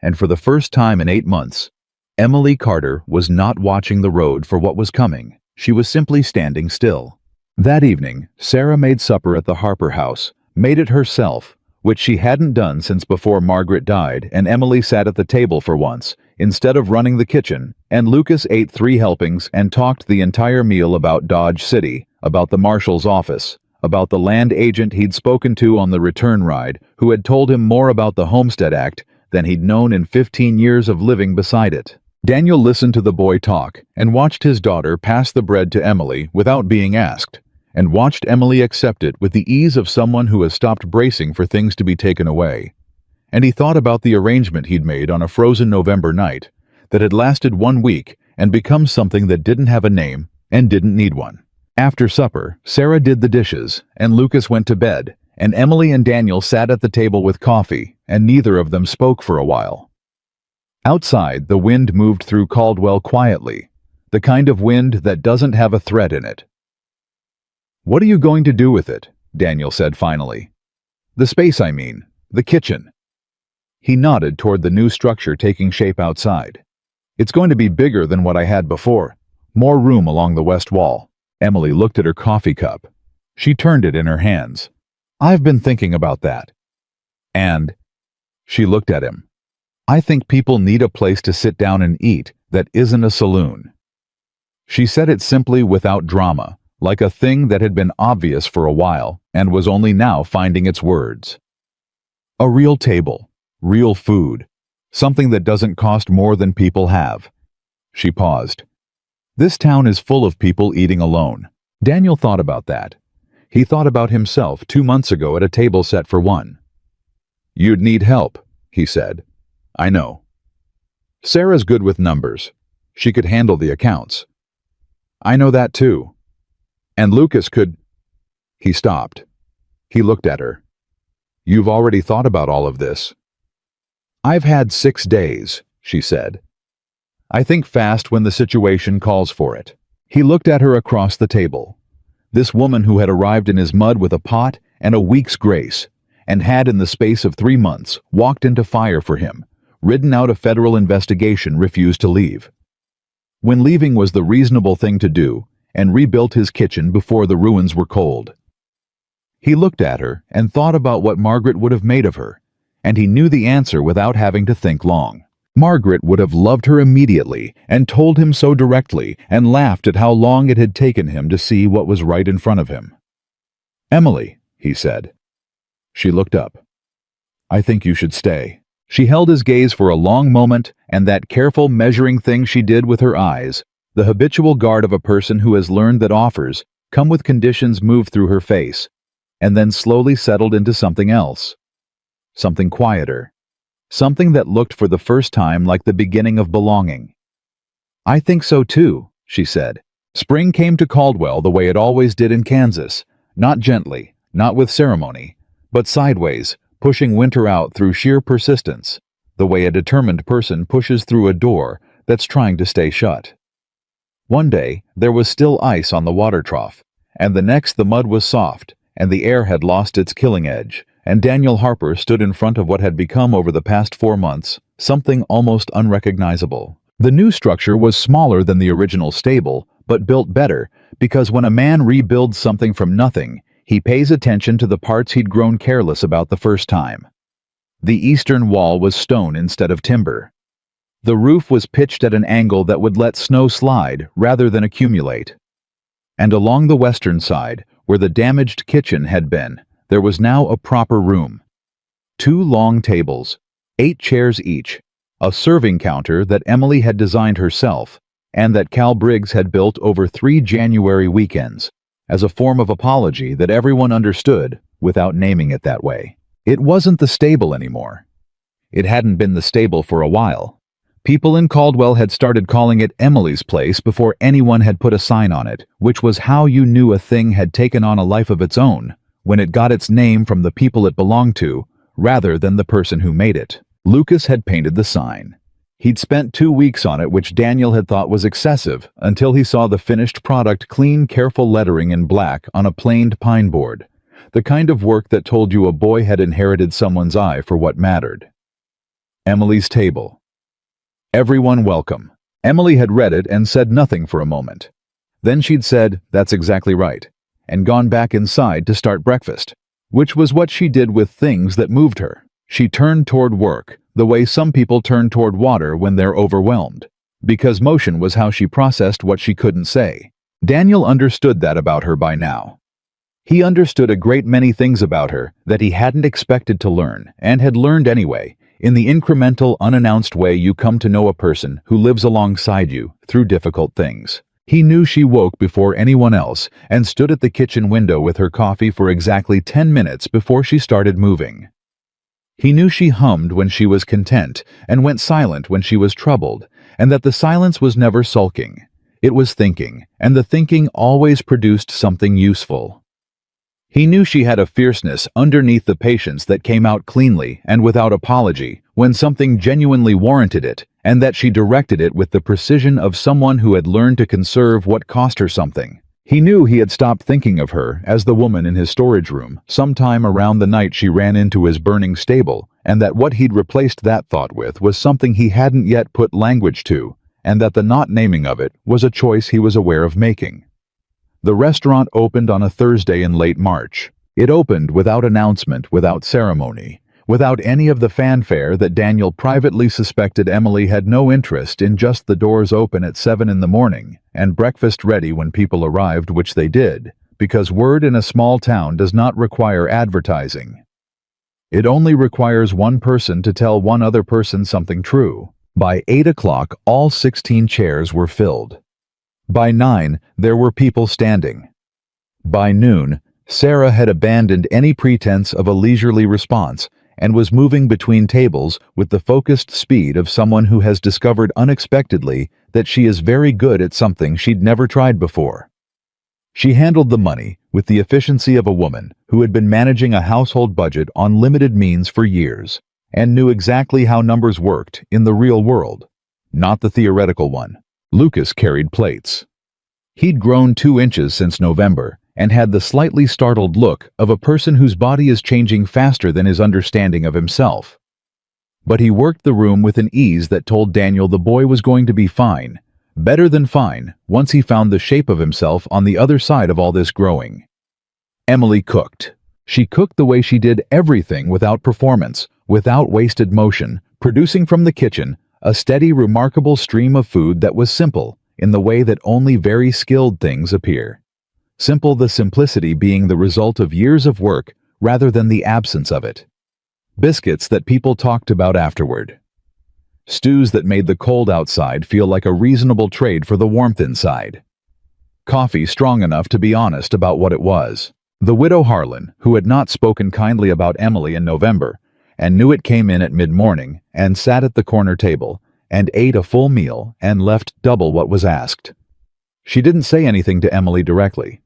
A: And for the first time in 8 months, Emily Carter was not watching the road for what was coming. She was simply standing still. That evening, Sarah made supper at the Harper house, made it herself, which she hadn't done since before Margaret died, and Emily sat at the table for once, instead of running the kitchen, and Lucas ate 3 helpings and talked the entire meal about Dodge City, about the marshal's office, about the land agent he'd spoken to on the return ride, who had told him more about the Homestead Act than he'd known in 15 years of living beside it. Daniel listened to the boy talk and watched his daughter pass the bread to Emily without being asked, and watched Emily accept it with the ease of someone who has stopped bracing for things to be taken away. And he thought about the arrangement he'd made on a frozen November night that had lasted 1 week and become something that didn't have a name and didn't need one. After supper, Sarah did the dishes, and Lucas went to bed, and Emily and Daniel sat at the table with coffee, and neither of them spoke for a while. Outside, the wind moved through Caldwell quietly, the kind of wind that doesn't have a thread in it. What are you going to do with it? Daniel said finally. The space, I mean. The kitchen. He nodded toward the new structure taking shape outside. It's going to be bigger than what I had before. More room along the west wall. Emily looked at her coffee cup. She turned it in her hands. I've been thinking about that. And she looked at him. I think people need a place to sit down and eat that isn't a saloon. She said it simply, without drama, like a thing that had been obvious for a while and was only now finding its words. A real table, real food, something that doesn't cost more than people have. She paused. This town is full of people eating alone. Daniel thought about that. He thought about himself 2 months ago at a table set for one. You'd need help, he said. I know. Sarah's good with numbers. She could handle the accounts. I know that too. And Lucas could... He stopped. He looked at her. You've already thought about all of this. I've had 6 days, she said. I think fast when the situation calls for it. He looked at her across the table. This woman who had arrived in his mud with a pot and a week's grace, and had in the space of 3 months walked into fire for him, ridden out a federal investigation, refused to leave. when leaving was the reasonable thing to do, and rebuilt his kitchen before the ruins were cold. He looked at her and thought about what Margaret would have made of her, and he knew the answer without having to think long. Margaret would have loved her immediately and told him so directly and laughed at how long it had taken him to see what was right in front of him. "Emily," he said. She looked up. "I think you should stay." She held his gaze for a long moment, and that careful measuring thing she did with her eyes, the habitual guard of a person who has learned that offers come with conditions, moved through her face, and then slowly settled into something else. Something quieter. Something that looked for the first time like the beginning of belonging. "I think so too," she said. Spring came to Caldwell the way it always did in Kansas, not gently, not with ceremony, but sideways, pushing winter out through sheer persistence, the way a determined person pushes through a door that's trying to stay shut. One day, there was still ice on the water trough, and the next the mud was soft, and the air had lost its killing edge, and Daniel Harper stood in front of what had become over the past 4 months something almost unrecognizable. The new structure was smaller than the original stable, but built better, because when a man rebuilds something from nothing, he pays attention to the parts he'd grown careless about the first time. The eastern wall was stone instead of timber. The roof was pitched at an angle that would let snow slide rather than accumulate. And along the western side, where the damaged kitchen had been, there was now a proper room. 2 long tables, 8 chairs each, a serving counter that Emily had designed herself, and that Cal Briggs had built over 3 January weekends, as a form of apology that everyone understood without naming it that way. It wasn't the stable anymore. It hadn't been the stable for a while. People in Caldwell had started calling it Emily's place before anyone had put a sign on it, which was how you knew a thing had taken on a life of its own, when it got its name from the people it belonged to, rather than the person who made it. Lucas had painted the sign. He'd spent 2 weeks on it, which Daniel had thought was excessive, until he saw the finished product, clean, careful lettering in black on a planed pine board, the kind of work that told you a boy had inherited someone's eye for what mattered. Emily's table. Everyone welcome. Emily had read it and said nothing for a moment. Then she'd said, "That's exactly right," and gone back inside to start breakfast, which was what she did with things that moved her. She turned toward work, the way some people turn toward water when they're overwhelmed, because motion was how she processed what she couldn't say. Daniel understood that about her by now. He understood a great many things about her that he hadn't expected to learn, and had learned anyway, in the incremental, unannounced way you come to know a person who lives alongside you through difficult things. He knew she woke before anyone else and stood at the kitchen window with her coffee for exactly 10 minutes before she started moving. He knew she hummed when she was content and went silent when she was troubled, and that the silence was never sulking. It was thinking, and the thinking always produced something useful. He knew she had a fierceness underneath the patience that came out cleanly and without apology when something genuinely warranted it, and that she directed it with the precision of someone who had learned to conserve what cost her something. He knew he had stopped thinking of her as the woman in his storage room sometime around the night she ran into his burning stable, and that what he'd replaced that thought with was something he hadn't yet put language to, and that the not naming of it was a choice he was aware of making. The restaurant opened on a Thursday in late March. It opened without announcement, without ceremony, without any of the fanfare that Daniel privately suspected Emily had no interest in. Just the doors open at 7 in the morning, and breakfast ready when people arrived, which they did, because word in a small town does not require advertising. It only requires one person to tell one other person something true. By 8 o'clock, all 16 chairs were filled. By 9, there were people standing. By noon, Sarah had abandoned any pretense of a leisurely response and was moving between tables with the focused speed of someone who has discovered unexpectedly that she is very good at something she'd never tried before. She handled the money with the efficiency of a woman who had been managing a household budget on limited means for years and knew exactly how numbers worked in the real world, not the theoretical one. Lucas carried plates. He'd grown 2 inches since November and had the slightly startled look of a person whose body is changing faster than his understanding of himself. But he worked the room with an ease that told Daniel the boy was going to be fine, Better than fine, once he found the shape of himself on the other side of all this growing. Emily cooked. She cooked the way she did everything without performance, without wasted motion, producing from the kitchen a steady, remarkable stream of food that was simple, in the way that only very skilled things appear. Simple, the simplicity being the result of years of work rather than the absence of it. Biscuits that people talked about afterward. Stews that made the cold outside feel like a reasonable trade for the warmth inside. Coffee strong enough to be honest about what it was. The widow Harlan, who had not spoken kindly about Emily in November, and knew it, came in at mid-morning and sat at the corner table and ate a full meal and left double what was asked. She didn't say anything to Emily directly.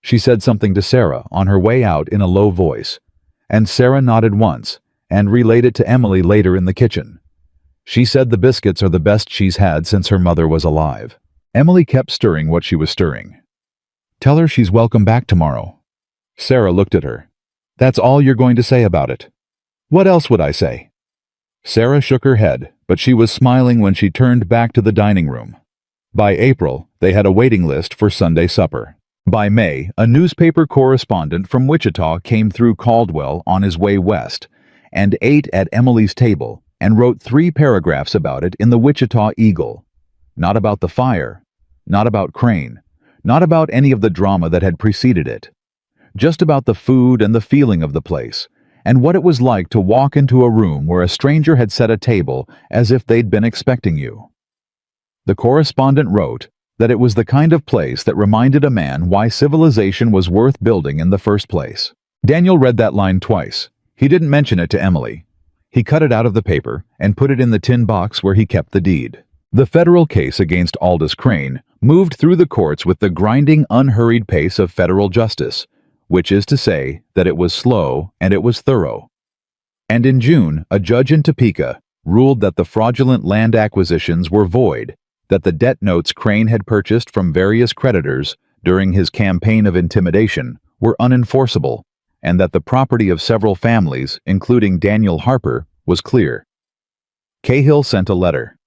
A: She said something to Sarah on her way out in a low voice, and Sarah nodded once and relayed it to Emily later in the kitchen. She said the biscuits are the best she's had since her mother was alive. Emily kept stirring what she was stirring. Tell her she's welcome back tomorrow. Sarah looked at her. That's all you're going to say about it? What else would I say? Sarah shook her head, but she was smiling when she turned back to the dining room. By April, they had a waiting list for Sunday supper. By May, a newspaper correspondent from Wichita came through Caldwell on his way west and ate at Emily's table and wrote 3 paragraphs about it in the Wichita Eagle. Not about the fire, not about Crane, not about any of the drama that had preceded it. Just about the food and the feeling of the place, and what it was like to walk into a room where a stranger had set a table as if they'd been expecting you. The correspondent wrote that it was the kind of place that reminded a man why civilization was worth building in the first place. Daniel read that line twice. He didn't mention it to Emily. He cut it out of the paper and put it in the tin box where he kept the deed. The federal case against Aldous Crane moved through the courts with the grinding, unhurried pace of federal justice, which is to say that it was slow and it was thorough. And in June, a judge in Topeka ruled that the fraudulent land acquisitions were void, that the debt notes Crane had purchased from various creditors during his campaign of intimidation were unenforceable, and that the property of several families, including Daniel Harper, was clear. Cahill sent a letter.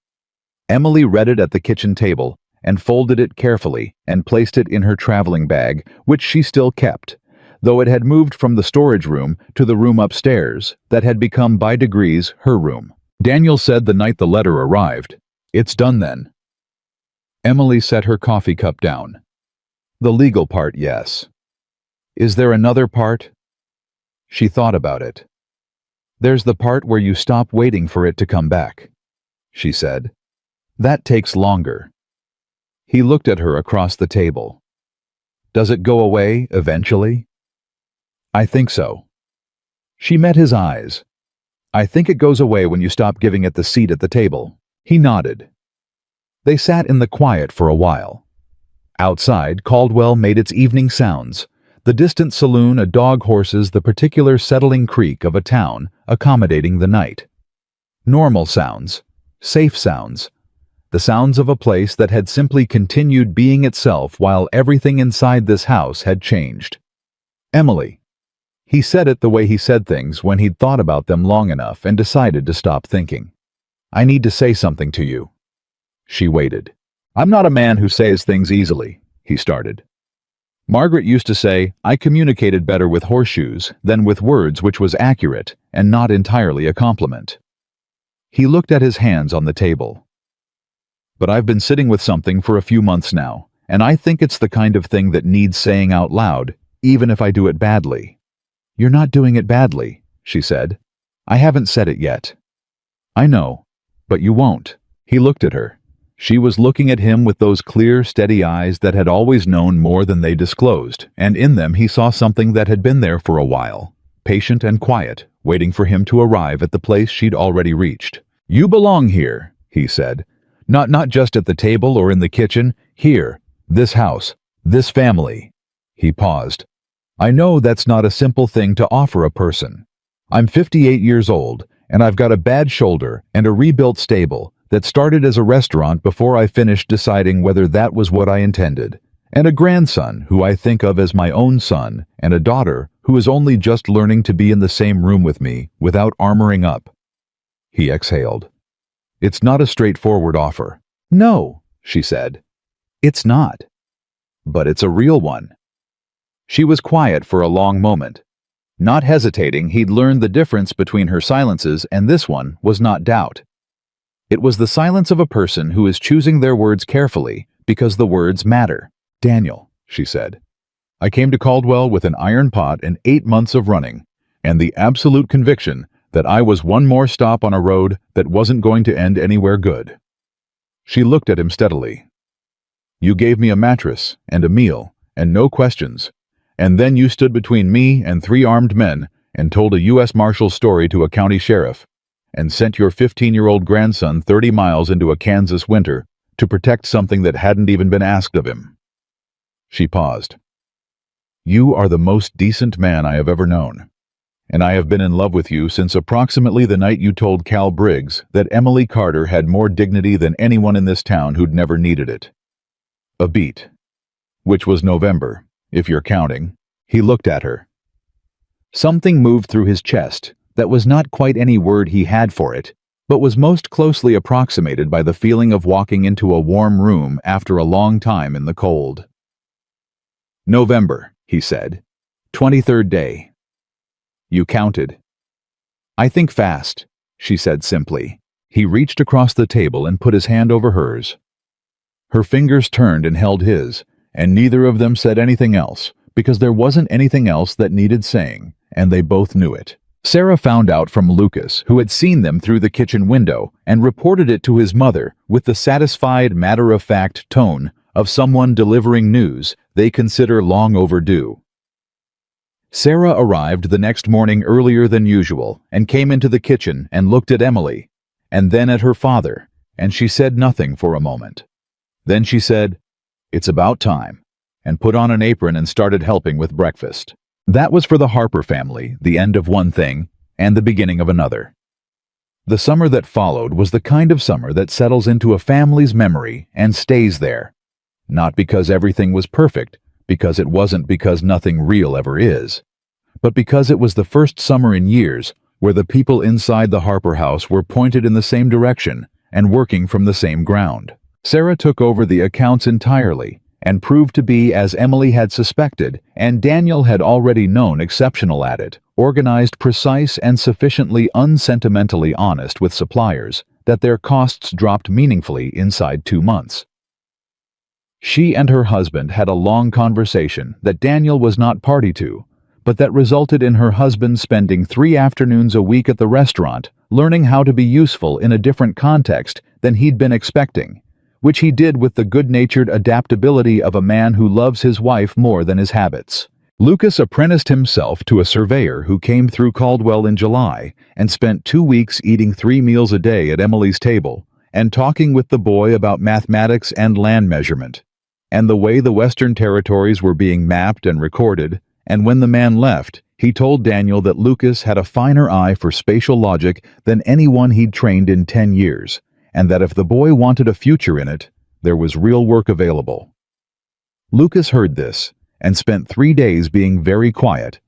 A: Emily read it at the kitchen table and folded it carefully and placed it in her traveling bag, which she still kept, though it had moved from the storage room to the room upstairs that had become by degrees her room. Daniel said the night the letter arrived, "It's done then." Emily set her coffee cup down. The legal part, yes. Is there another part? She thought about it. There's the part where you stop waiting for it to come back, she said. That takes longer. He looked at her across the table. Does it go away eventually? I think so. She met his eyes. I think it goes away when you stop giving it the seat at the table. He nodded. They sat in the quiet for a while. Outside, Caldwell made its evening sounds. The distant saloon, a dog, horses, the particular settling creak of a town accommodating the night. Normal sounds, safe sounds, the sounds of a place that had simply continued being itself while everything inside this house had changed. Emily. He said it the way he said things when he'd thought about them long enough and decided to stop thinking. I need to say something to you. She waited. I'm not a man who says things easily, he started. Margaret used to say, I communicated better with horseshoes than with words, which was accurate and not entirely a compliment. He looked at his hands on the table. But I've been sitting with something for a few months now, and I think it's the kind of thing that needs saying out loud, even if I do it badly. You're not doing it badly, she said. I haven't said it yet. I know, but you won't. He looked at her. She was looking at him with those clear, steady eyes that had always known more than they disclosed, and in them he saw something that had been there for a while, patient and quiet, waiting for him to arrive at the place she'd already reached. You belong here, he said. Not just at the table or in the kitchen, here, this house, this family. He paused. I know that's not a simple thing to offer a person. I'm 58 years old, and I've got a bad shoulder and a rebuilt stable that started as a restaurant before I finished deciding whether that was what I intended, and a grandson who I think of as my own son, and a daughter who is only just learning to be in the same room with me without armoring up. He exhaled. It's not a straightforward offer. No, she said. It's not. But it's a real one. She was quiet for a long moment. Not hesitating, he'd learned the difference between her silences, and this one was not doubt. It was the silence of a person who is choosing their words carefully because the words matter. Daniel, she said, I came to Caldwell with an iron pot and 8 months of running, and the absolute conviction that I was one more stop on a road that wasn't going to end anywhere good. She looked at him steadily. You gave me a mattress and a meal and no questions, and then you stood between me and 3 armed men and told a U.S. Marshal's story to a county sheriff, and sent your 15-year-old grandson 30 miles into a Kansas winter to protect something that hadn't even been asked of him. She paused. You are the most decent man I have ever known, and I have been in love with you since approximately the night you told Cal Briggs that Emily Carter had more dignity than anyone in this town who'd never needed it. A beat. Which was November, if you're counting. He looked at her. Something moved through his chest that was not quite any word he had for it, but was most closely approximated by the feeling of walking into a warm room after a long time in the cold. November, he said. 23rd day. You counted. I think fast, she said simply. He reached across the table and put his hand over hers. Her fingers turned and held his, and neither of them said anything else, because there wasn't anything else that needed saying, and they both knew it. Sarah found out from Lucas, who had seen them through the kitchen window, and reported it to his mother with the satisfied, matter-of-fact tone of someone delivering news they consider long overdue. Sarah arrived the next morning earlier than usual and came into the kitchen and looked at Emily, and then at her father, and she said nothing for a moment. Then she said, It's about time, and put on an apron and started helping with breakfast. That was for the Harper family, the end of one thing, and the beginning of another. The summer that followed was the kind of summer that settles into a family's memory and stays there. Not because everything was perfect, because it wasn't, because nothing real ever is, but because it was the first summer in years where the people inside the Harper house were pointed in the same direction and working from the same ground. Sarah took over the accounts entirely and proved to be, as Emily had suspected, and Daniel had already known, exceptional at it, organized, precise, and sufficiently unsentimentally honest with suppliers that their costs dropped meaningfully inside 2 months. She and her husband had a long conversation that Daniel was not party to, but that resulted in her husband spending 3 afternoons a week at the restaurant, learning how to be useful in a different context than he'd been expecting, which he did with the good-natured adaptability of a man who loves his wife more than his habits. Lucas apprenticed himself to a surveyor who came through Caldwell in July and spent 2 weeks eating 3 meals a day at Emily's table and talking with the boy about mathematics and land measurement, and the way the Western territories were being mapped and recorded, and when the man left, he told Daniel that Lucas had a finer eye for spatial logic than anyone he'd trained in 10 years, and that if the boy wanted a future in it, there was real work available. Lucas heard this and spent 3 days being very quiet,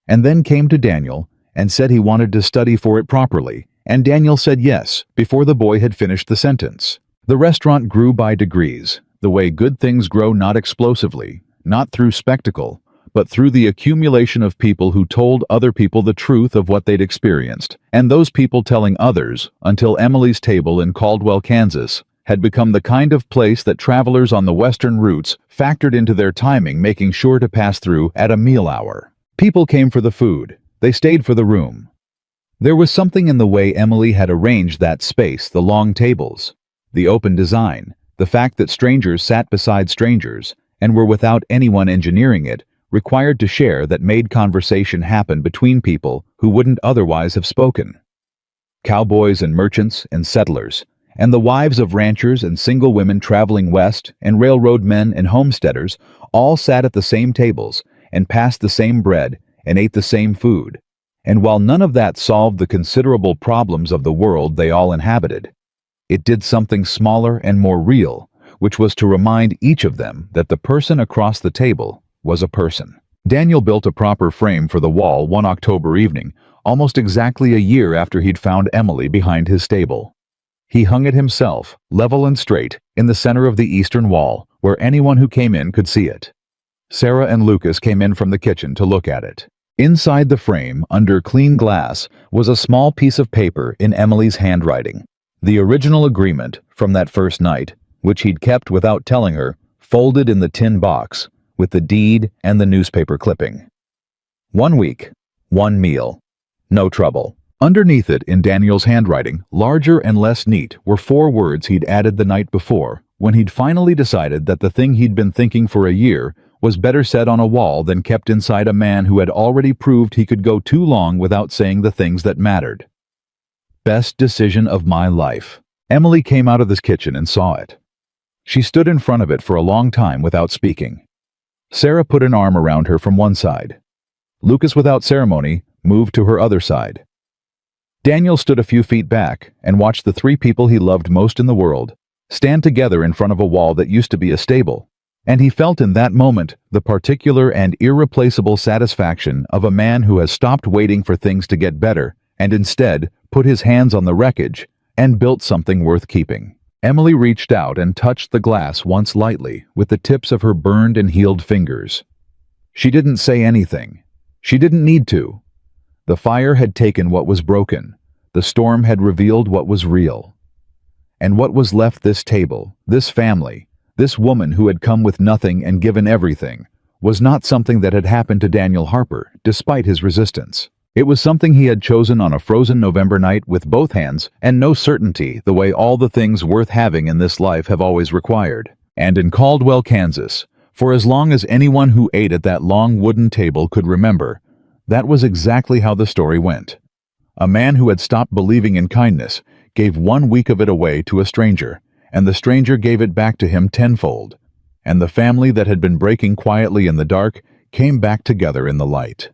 A: and then came to Daniel and said he wanted to study for it properly, and Daniel said yes before the boy had finished the sentence. The restaurant grew by degrees, the way good things grow, not explosively, not through spectacle, but through the accumulation of people who told other people the truth of what they'd experienced, and those people telling others, until Emily's table in Caldwell, Kansas, had become the kind of place that travelers on the western routes factored into their timing, making sure to pass through at a meal hour. People came for the food. They stayed for the room. There was something in the way Emily had arranged that space, the long tables, the open design, the fact that strangers sat beside strangers and were, without anyone engineering it, required to share, that made conversation happen between people who wouldn't otherwise have spoken. Cowboys and merchants and settlers, and the wives of ranchers and single women traveling west, and railroad men and homesteaders, all sat at the same tables and passed the same bread and ate the same food. And while none of that solved the considerable problems of the world they all inhabited, it did something smaller and more real, which was to remind each of them that the person across the table was a person. Daniel built a proper frame for the wall one October evening, almost exactly a year after he'd found Emily behind his stable. He hung it himself, level and straight, in the center of the eastern wall, where anyone who came in could see it. Sarah and Lucas came in from the kitchen to look at it. Inside the frame, under clean glass, was a small piece of paper in Emily's handwriting. The original agreement from that first night, which he'd kept without telling her, folded in the tin box, with the deed and the newspaper clipping. 1 week, 1 meal, no trouble. Underneath it, in Daniel's handwriting, larger and less neat, were 4 words he'd added the night before, when he'd finally decided that the thing he'd been thinking for a year was better said on a wall than kept inside a man who had already proved he could go too long without saying the things that mattered. Best decision of my life. Emily came out of this kitchen and saw it. She stood in front of it for a long time without speaking. Sarah put an arm around her from one side. Lucas, without ceremony, moved to her other side. Daniel stood a few feet back and watched the 3 people he loved most in the world stand together in front of a wall that used to be a stable, and he felt in that moment the particular and irreplaceable satisfaction of a man who has stopped waiting for things to get better and instead put his hands on the wreckage and built something worth keeping. Emily reached out and touched the glass once lightly with the tips of her burned and healed fingers. She didn't say anything. She didn't need to. The fire had taken what was broken. The storm had revealed what was real. And what was left, this table, this family, this woman who had come with nothing and given everything, was not something that had happened to Daniel Harper, despite his resistance. It was something he had chosen on a frozen November night with both hands and no certainty, the way all the things worth having in this life have always required. And in Caldwell, Kansas, for as long as anyone who ate at that long wooden table could remember, that was exactly how the story went. A man who had stopped believing in kindness gave 1 week of it away to a stranger, and the stranger gave it back to him tenfold, and the family that had been breaking quietly in the dark came back together in the light.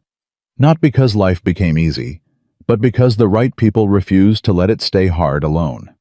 A: Not because life became easy, but because the right people refused to let it stay hard alone.